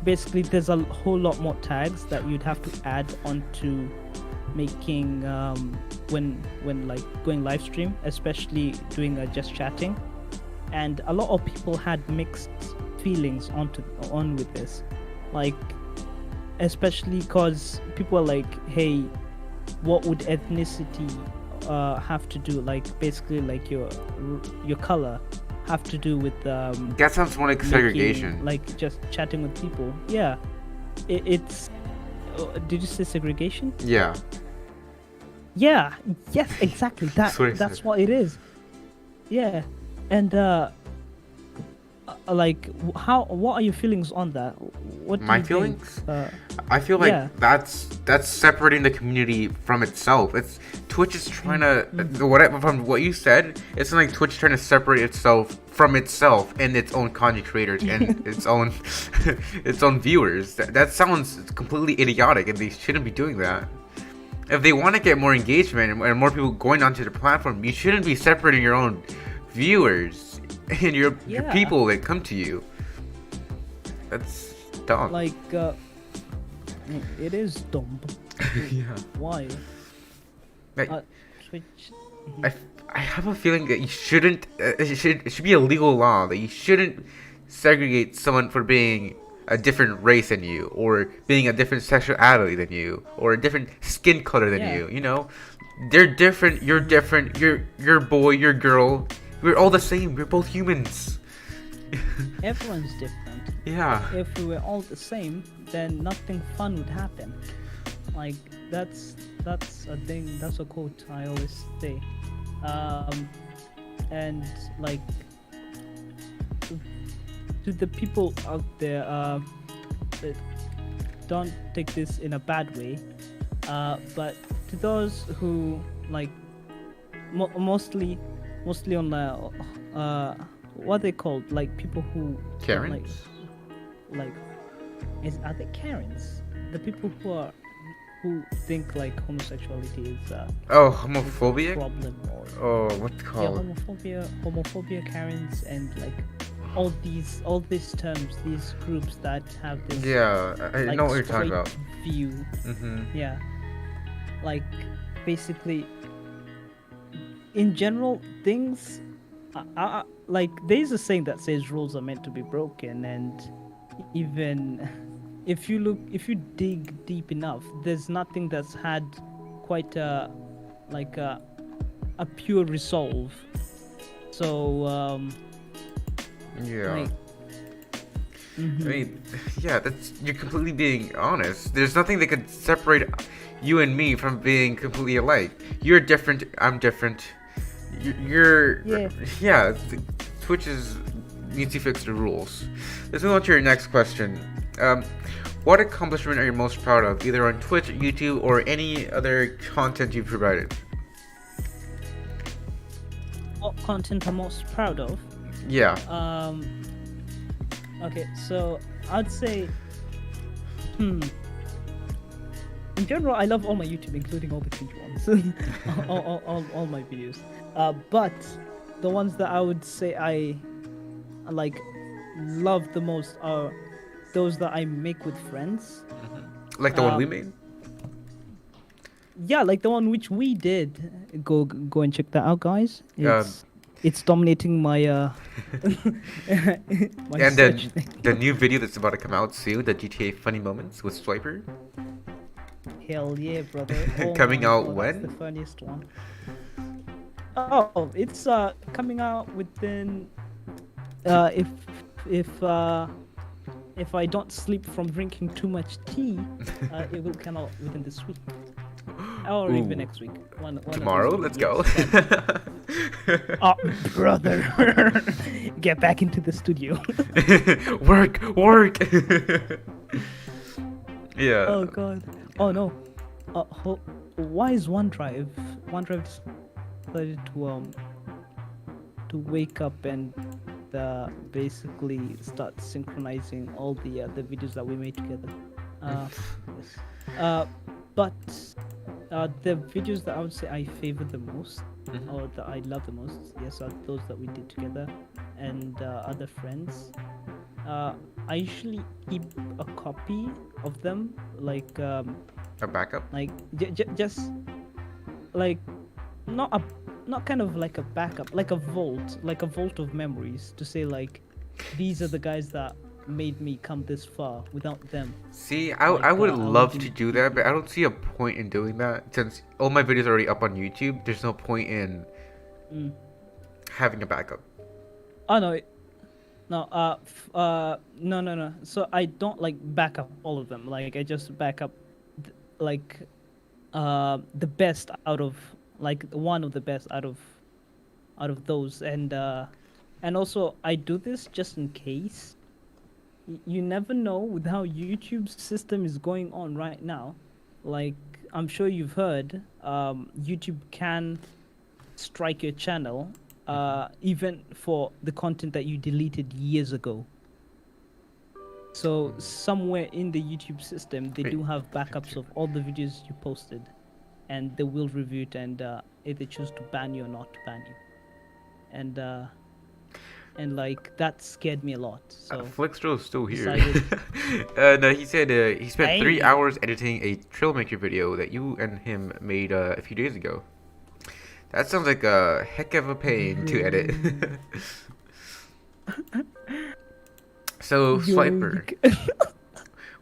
Basically, there's a whole lot more tags that you'd have to add onto making when like going live stream, especially doing just chatting. And a lot of people had mixed feelings on with this, like especially because people are like, hey, what would ethnicity have to do, like basically like your color have to do with that sounds more like segregation, like just chatting with people. Yeah, it's did you say segregation? Yeah, yes, exactly. That's what it is. Yeah. And like what are your feelings on that? What do my you feelings think? I feel like that's separating the community from itself. It's Twitch is trying to whatever, from what you said, it's like Twitch trying to separate itself from itself and its own content creators and its own its own viewers. That sounds completely idiotic, and they shouldn't be doing that. If they want to get more engagement and more people going onto the platform, you shouldn't be separating your own viewers and your people that come to you. That's dumb. Like it is dumb. Yeah. Why? Twitch. I have a feeling that you shouldn't. It should be a legal law that you shouldn't segregate someone for being a different race than you, or being a different sexuality than you, or a different skin color than you. You know, they're different. You're different. You're boy. You're girl. We're all the same. We're both humans. Everyone's different. Yeah. If we were all the same, then nothing fun would happen. Like that's a thing. That's a quote I always say. And like to the people out there, that don't take this in a bad way, but to those who like mostly on what they called, like people who don't Karens? like are they Karens? The people who think like homosexuality Oh, is a homophobic? problem, or Oh, what's it yeah, called? homophobia, Karens, and like all these terms, these groups that have this Yeah, I like know what you're talking straight about. view. Mm-hmm. Yeah, like basically in general things like there's a saying that says rules are meant to be broken, and even if you dig deep enough, there's nothing that's had quite like a pure resolve. So Yeah. like I mhm. mean, yeah, that's you're completely being honest. There's nothing that could separate you and me from being completely alike. You're different. I'm different. You're Yeah. yeah. Twitch needs to fix the rules. Let's move on to your next question. Um, what accomplishment are you most proud of, either on Twitch, YouTube, or any other content you've provided? What content I'm most proud of? Yeah. Okay, so I'd say in general, I love all my YouTube, including all the cringe ones, all my videos. But the ones that I would say I like love the most are those that I make with friends. Like the one we Um, made? yeah, like the one which we did. Go and check that out, guys. Um, It's dominating my my and search then thing. the new video that's about to come out soon, the GTA Funny Moments with Swyper. Hell yeah, brother! Oh Coming my out God, when? that's the funniest one. Oh, it's coming out within if if uh if I don't sleep from drinking too much tea, it will come out within this week or even Ooh. next week. One of Tomorrow, those let's two, go. yes. Oh, brother, get back into the studio. Work. Yeah. Oh God. Oh no. Why is OneDrive decided to wake up and basically start synchronizing all the videos that we made together. Yes. But the videos that I would say I favor the most, or that I love the most, yes, are those that we did together and other friends. I usually keep a copy of them, like A backup? just like not a not kind of like a backup, like a vault of memories to say like these are the guys that made me come this far. Without them, See, I would love to do that, but I don't see a point in doing that since all my videos are already up on YouTube. There's no point in having a backup. Oh no, no. So I don't like back up all of them. Like I just back up like the best out of like one of the best out of those, and also I do this just in case. You never know with how YouTube's system is going on right now. Like I'm sure you've heard, YouTube can strike your channel, even for the content that you deleted years ago. So somewhere in the YouTube system, they do have backups of all the videos you posted, and they will review it and either choose to ban you or not to ban you. And like that scared me a lot. So Flickstro's still here. decided No, he said he spent I 3 hours editing a Trailmaker video that you and him made a few days ago. That sounds like a heck of a pain to edit. So, Swiper,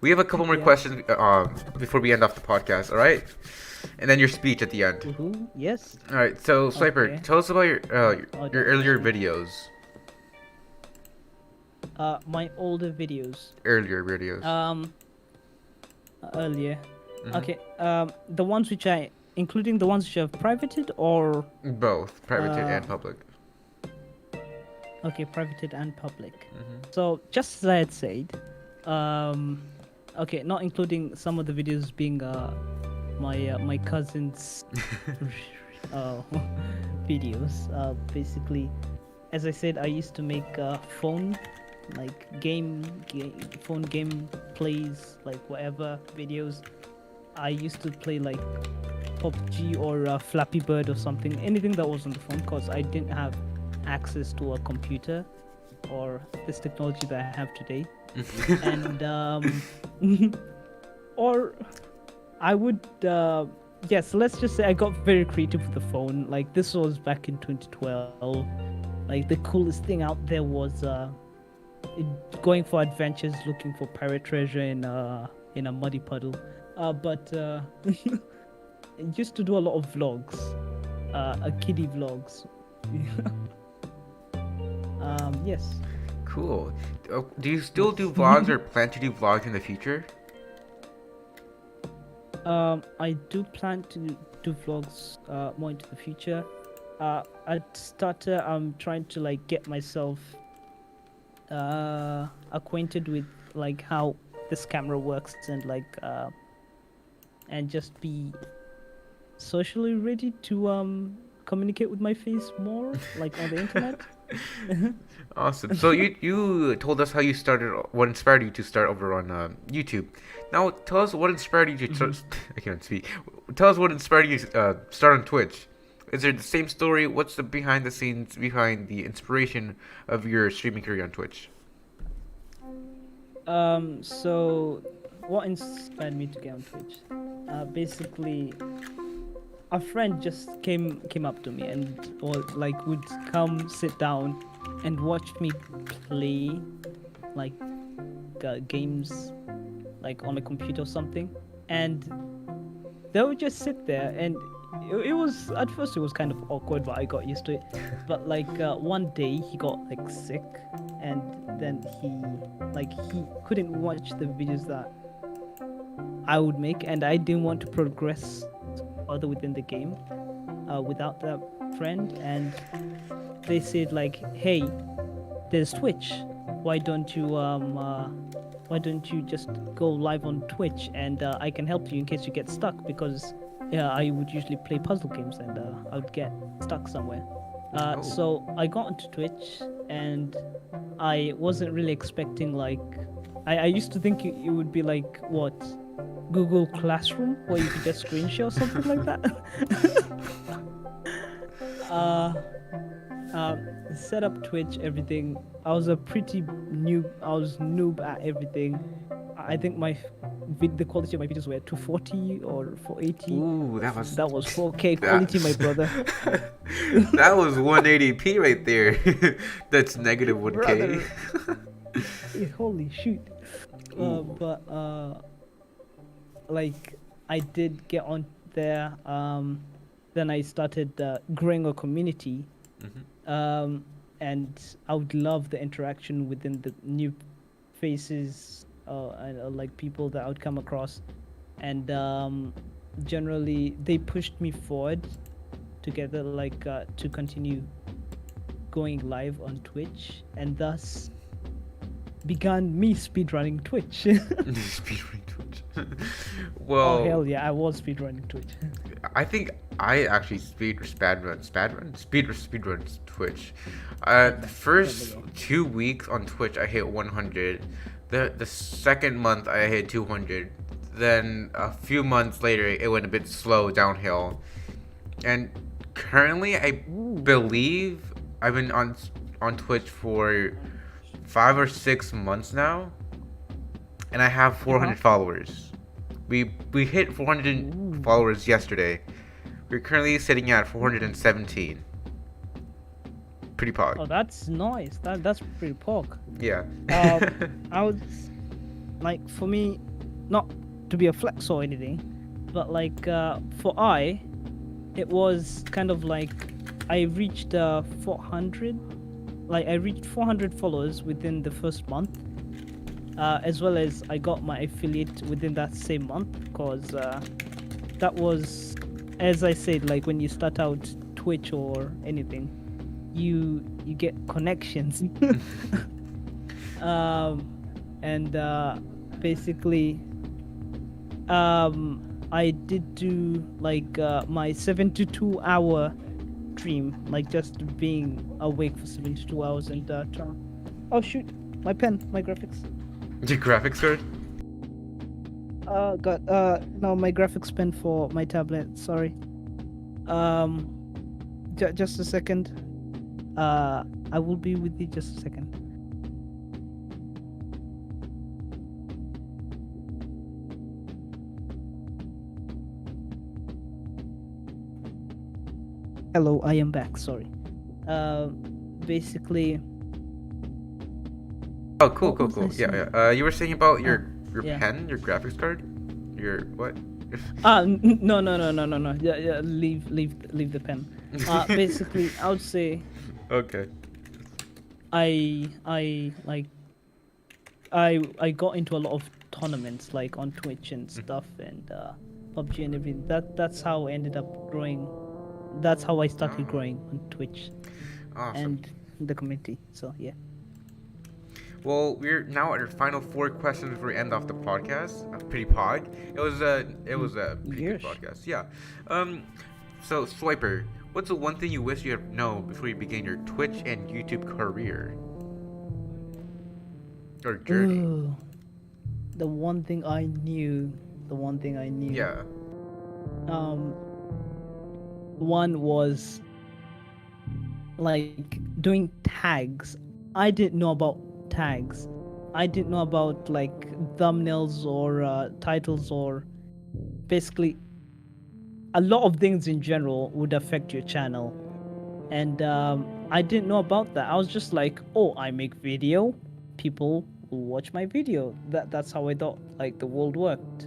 we have a couple more questions before we end off the podcast, alright? And then your speech at the end. Yes. Alright, so Swiper, Okay. tell us about your earlier videos. My older videos. Earlier videos. Earlier. Okay. The ones which including the ones which I've privated or Both, private and public. okay, privated and public. So just as I had said, okay, not including some of the videos being my cousin's videos. Basically, as I said, I used to make phone phone game plays, like whatever videos. I used to play like PUBG or Flappy Bird or something, anything that was on the phone, because I didn't have access to a computer or this technology that I have today. And or I would yes, let's just say I got very creative with the phone. Like this was back in 2012. Like the coolest thing out there was going for adventures, looking for pirate treasure in a muddy puddle. But I used to do a lot of vlogs, kiddie vlogs. Yes. Cool. Do you still do vlogs or plan to do vlogs in the future? I do plan to do vlogs more into the future. At starter, I'm trying to like get myself acquainted with like how this camera works and like and just be socially ready to communicate with my face more like on the internet. Awesome. So you told us how you started, what inspired you to start over on YouTube. Now tell us what inspired you to start. I can't speak. Tell us what inspired you to start on Twitch. Is it the same story? What's the behind the scenes, behind the inspiration of your streaming career on Twitch? So what inspired me to get on Twitch? Basically, a friend just came up to me and or like would come sit down and watch me play like games like on a computer or something, and they would just sit there, and it was at first it was kind of awkward, but I got used to it. But like one day he got like sick, and then he couldn't watch the videos that I would make, and I didn't want to progress further within the game without that friend. And they said like, hey, there's Twitch, why don't you just go live on Twitch, and I can help you in case you get stuck, because I would usually play puzzle games, and I would get stuck somewhere. So I got onto Twitch, and I wasn't really expecting like I used to think it would be like what, Google Classroom, where you could just screen share or something like that. Set up Twitch, everything. I was noob at everything. I think the quality of my videos were 240 or 480. Ooh, that was 4K quality, my brother. That was 180p right there. That's negative 1K. Holy shoot. But like I did get on there. Then I started growing a community. And I would love the interaction within the new faces, and like people that I would come across, and generally they pushed me forward together, like to continue going live on Twitch, and thus began me speedrunning Twitch. Speedrunning Twitch. Well, oh hell yeah, I was speedrunning Twitch. I think I actually speedrun Twitch. The first 2 weeks on Twitch I hit 100. The second month I hit 200. Then a few months later it went a bit slow downhill. And currently I believe I've been on Twitch for 5 or 6 months now, and I have 400 followers. We hit 400 followers yesterday. We're currently sitting at 417. Pretty pog. Oh, that's nice. That's pretty pog. Yeah. I was like, for me, not to be a flex or anything, but like it was kind of like I reached 400. Like I reached 400 followers within the first month, as well as I got my affiliate within that same month, because that was, as I said, like when you start out Twitch or anything, you get connections. And basically I did do like my 72-hour stream, like just being awake for 72 hours and trying. Oh shoot, my pen, my graphics. Your graphics card? Got no, my graphics pen for my tablet. Sorry. Just a second. I will be with you just a second. Hello, I am back. Sorry. Basically. Oh, cool. Yeah. You were saying about your yeah. pen, your graphics card, your what? No. Yeah. Leave the pen. Basically, I would say. Okay. I like. I got into a lot of tournaments like on Twitch and stuff and PUBG and everything. That's how I ended up growing. That's how I started growing on Twitch. Awesome. And the community. So yeah. Well, we're now at our final 4 questions before we end off the podcast. Pretty pod. It was a pretty good podcast. Yeah. So Swyper, what's the one thing you wish you had known before you began your Twitch and YouTube career? Or journey? Ooh, the one thing I knew. Yeah. One was like doing tags. I didn't know about tags. I didn't know about like thumbnails or titles or basically a lot of things in general would affect your channel. And I didn't know about that. I was just like, oh, I make video, people will watch my video. That's how I thought like the world worked.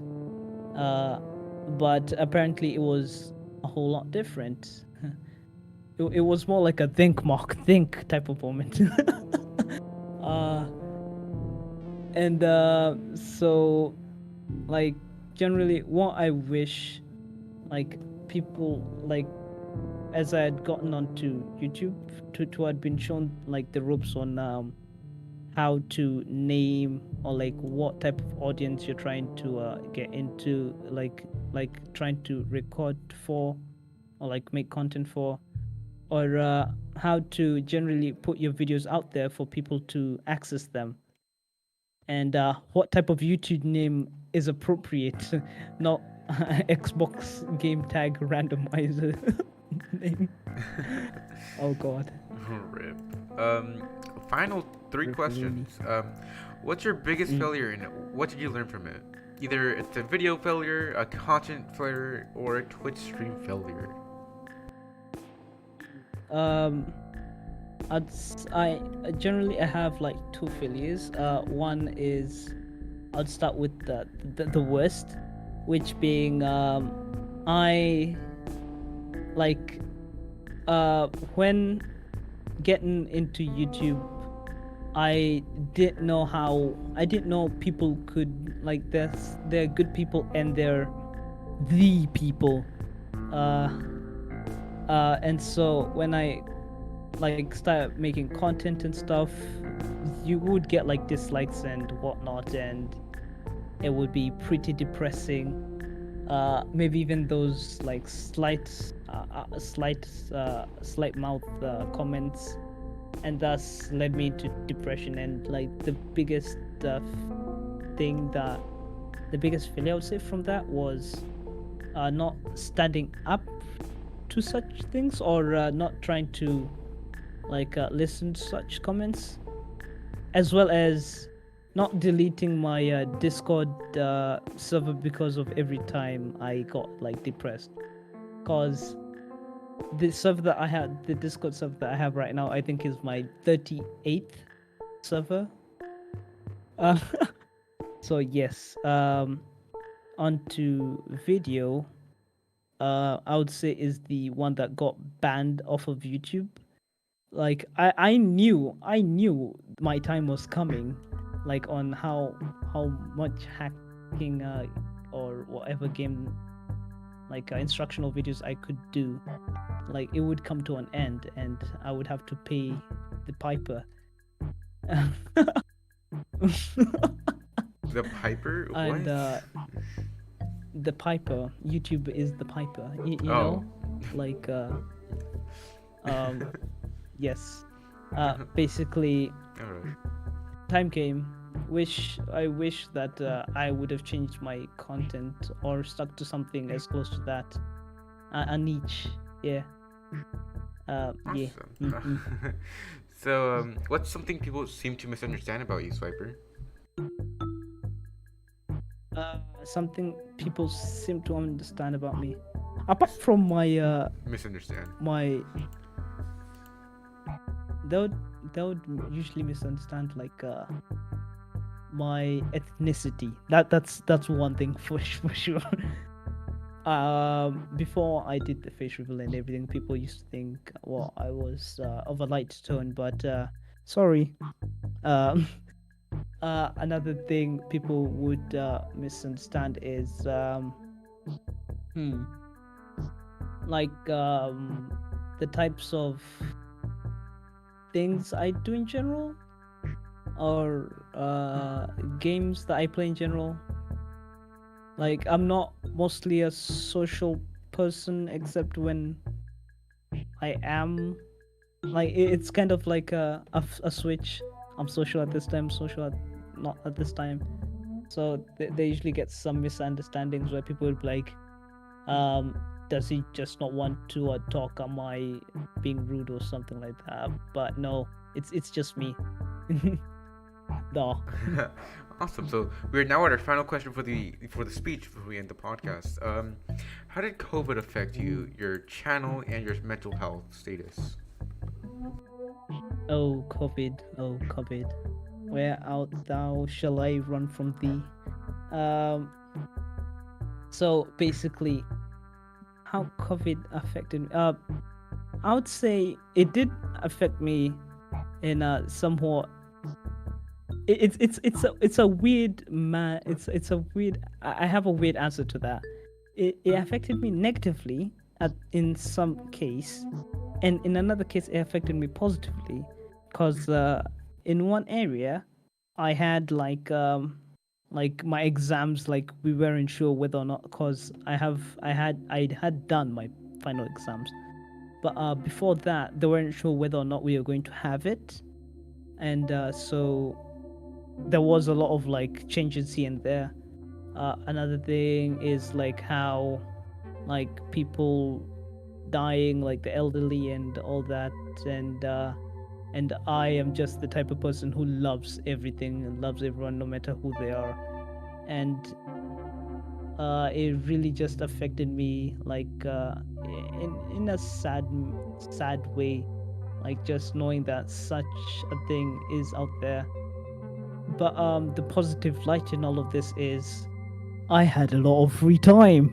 But apparently it was a whole lot different. It was more like a think type of moment. So like generally what I wish like people like as I had gotten onto YouTube to had been shown like the ropes on how to name or like what type of audience you're trying to get into, like trying to record for or like make content for, or how to generally put your videos out there for people to access them, and what type of YouTube name is appropriate, not Xbox game tag randomizer name. Oh god. Rip. Final 3 questions. What's your biggest failure and what did you learn from it? Either it's a video failure, a content failure, or a Twitch stream failure. I generally I have like 2 failures. One is I'll start with the worst, which being I like when getting into YouTube, I didn't know people could like there are good people and they're the people, and so when I like start making content and stuff, you would get like dislikes and whatnot, and it would be pretty depressing. Maybe even those like slight mouth comments, and thus led me to depression. And like the biggest failure I would say from that was not standing up to such things, or not trying to like listen to such comments, as well as not deleting my Discord server because of every time I got like depressed. Cause the Discord server that I have right now, I think is my 38th server. So yes, onto video, I would say is the one that got banned off of YouTube. Like I knew my time was coming, like on how much hacking or whatever game like instructional videos I could do, like it would come to an end and I would have to pay the piper. The piper? What? And the piper, YouTube is the piper, you Oh. know, like Yes. Basically, Alright. time came. I wish that I would have changed my content or stuck to something as close to that. A niche. Yeah. Yeah. Awesome. So, what's something people seem to misunderstand about you, Swiper? Something people seem to understand about me. Apart from my Misunderstand. my they would they would usually misunderstand like my ethnicity. That's one thing for sure. Before I did the face reveal and everything, people used to think, well, I was of a light tone, but sorry. Um, another thing people would misunderstand is hmm, like the types of things I do in general, or games that I play in general. Like I'm not mostly a social person except when I am. Like it's kind of like a switch. I'm social at this time, social at not at this time. So they usually get some misunderstandings where people would be like, does he just not want to talk? Am I being rude or something like that? But no, it's just me. No. Awesome. So we're now at our final question for the speech before we end the podcast. How did COVID affect you, your channel, and your mental health status? Oh COVID, oh COVID, where art thou shall I run from thee? Um, so basically, how COVID affected me. I would say it did affect me in a somewhat. It's a weird man. It's a weird. I have a weird answer to that. It affected me negatively in some case, and in another case it affected me positively, because in one area I had like my exams, like we weren't sure whether or not, because I had done my final exams, but before that they weren't sure whether or not we were going to have it, and so there was a lot of like changes here and there. Another thing is like how like people dying, like the elderly and all that, and I am just the type of person who loves everything and loves everyone no matter who they are, and it really just affected me like in a sad way, like just knowing that such a thing is out there. But the positive light in all of this is I had a lot of free time.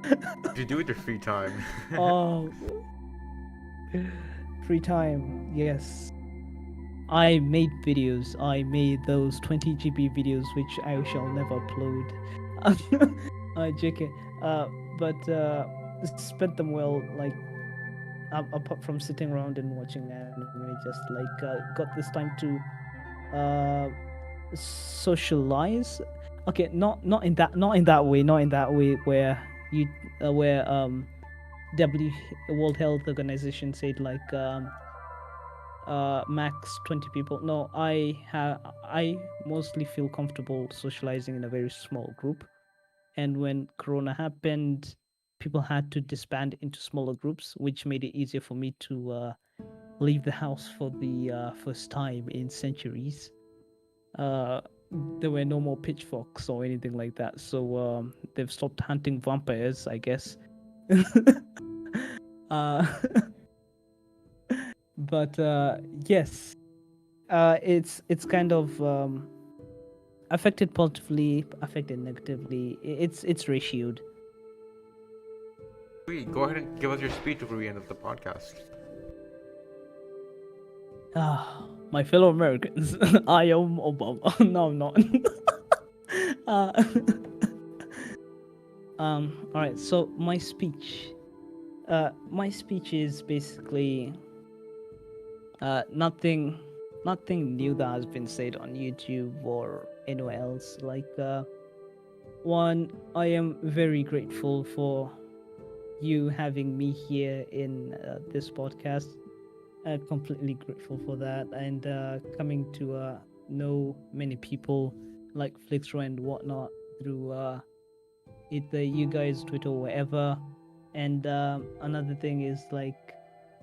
What do you do with your free time? Oh, free time, yes. I made videos. I made those 20 GB videos, which I shall never upload. JK. But spent them well, like apart from sitting around and watching anime, just like got this time to uh socialize. Okay, not in that way, not in that way where you where W World Health Organization said like max 20 people. No, I mostly feel comfortable socializing in a very small group, and when corona happened, people had to disband into smaller groups, which made it easier for me to leave the house for the first time in centuries. uh there were no more pitchforks or anything like that, so they've stopped hunting vampires, I guess. uh but yes, it's kind of affected positively, affected negatively. It's ratioed. Sweet. Go ahead and give us your speech before we end up the podcast. My fellow Americans, I am Obama. No, I'm not. uh, all right. So my speech is basically nothing new that has been said on YouTube or anywhere else. Like one, I am very grateful for you having me here in this podcast. Completely grateful for that, and coming to know many people like Flixro and whatnot through either you guys Twitter or whatever. And another thing is like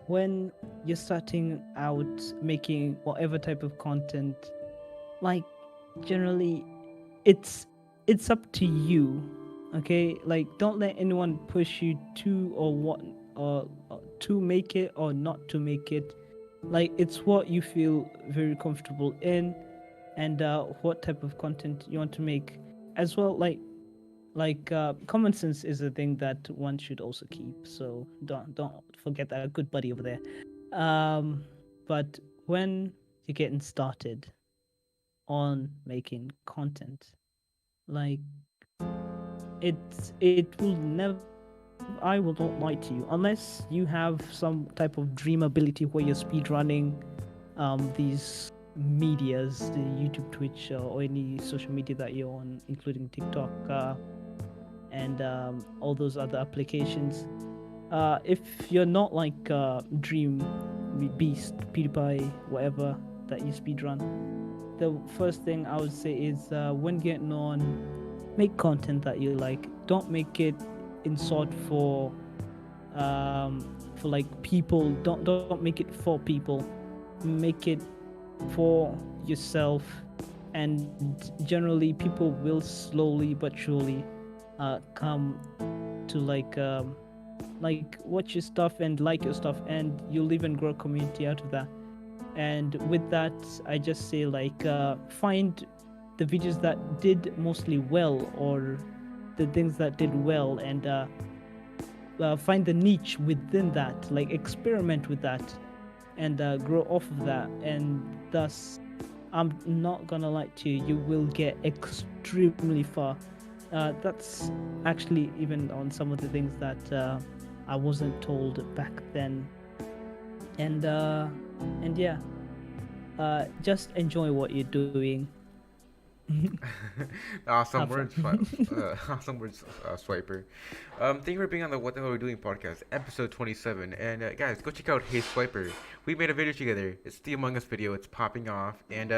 when you're starting out making whatever type of content, like generally it's it's up to you. Okay, like don't let anyone push you to or what or to make it or not to make it. Like it's what you feel very comfortable in, and what type of content you want to make as well. Like common sense is a thing that one should also keep, so don't forget that good buddy over there. But when you're getting started on making content, like it will never, I will not lie to you, unless you have some type of dream ability where you're speed running these medias, the YouTube, Twitch, or any social media that you're on, including TikTok, and all those other applications. If you're not like Dream Beast, PewDiePie, whatever that you speedrun, the first thing I would say is when getting on, make content that you like. Don't make it in sort for like people. Don't make it for people. Make it for yourself, and generally people will slowly but surely come to like watch your stuff and like your stuff, and you'll even grow a community out of that. And with that, I just say like find the videos that did mostly well, or the things that did well, and find the niche within that, like experiment with that, and grow off of that. And thus, I'm not gonna lie to you, you will get extremely far. That's actually even on some of the things that I wasn't told back then. And yeah, just enjoy what you're doing. Awesome Have fun. words, awesome words, Swiper. Thank you for being on the What the Hell Are We Doing podcast, episode 27. And guys, go check out Hey Swiper. We made a video together. It's the Among Us video. It's popping off, and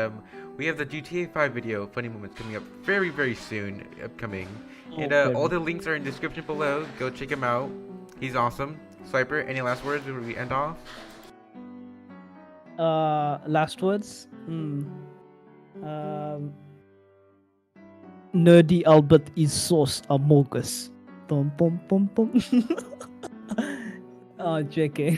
we have the GTA 5 video, Funny Moments, coming up very, very soon, upcoming. And Oh, all very. the links are in the description below. Go check him out. He's awesome. Swiper, any last words before we end off? Last words. Um, Nerdy Albert is sauce amogus. Bum bum bum bum. Oh, JK.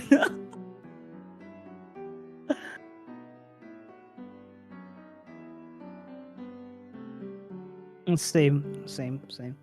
Same, same, same.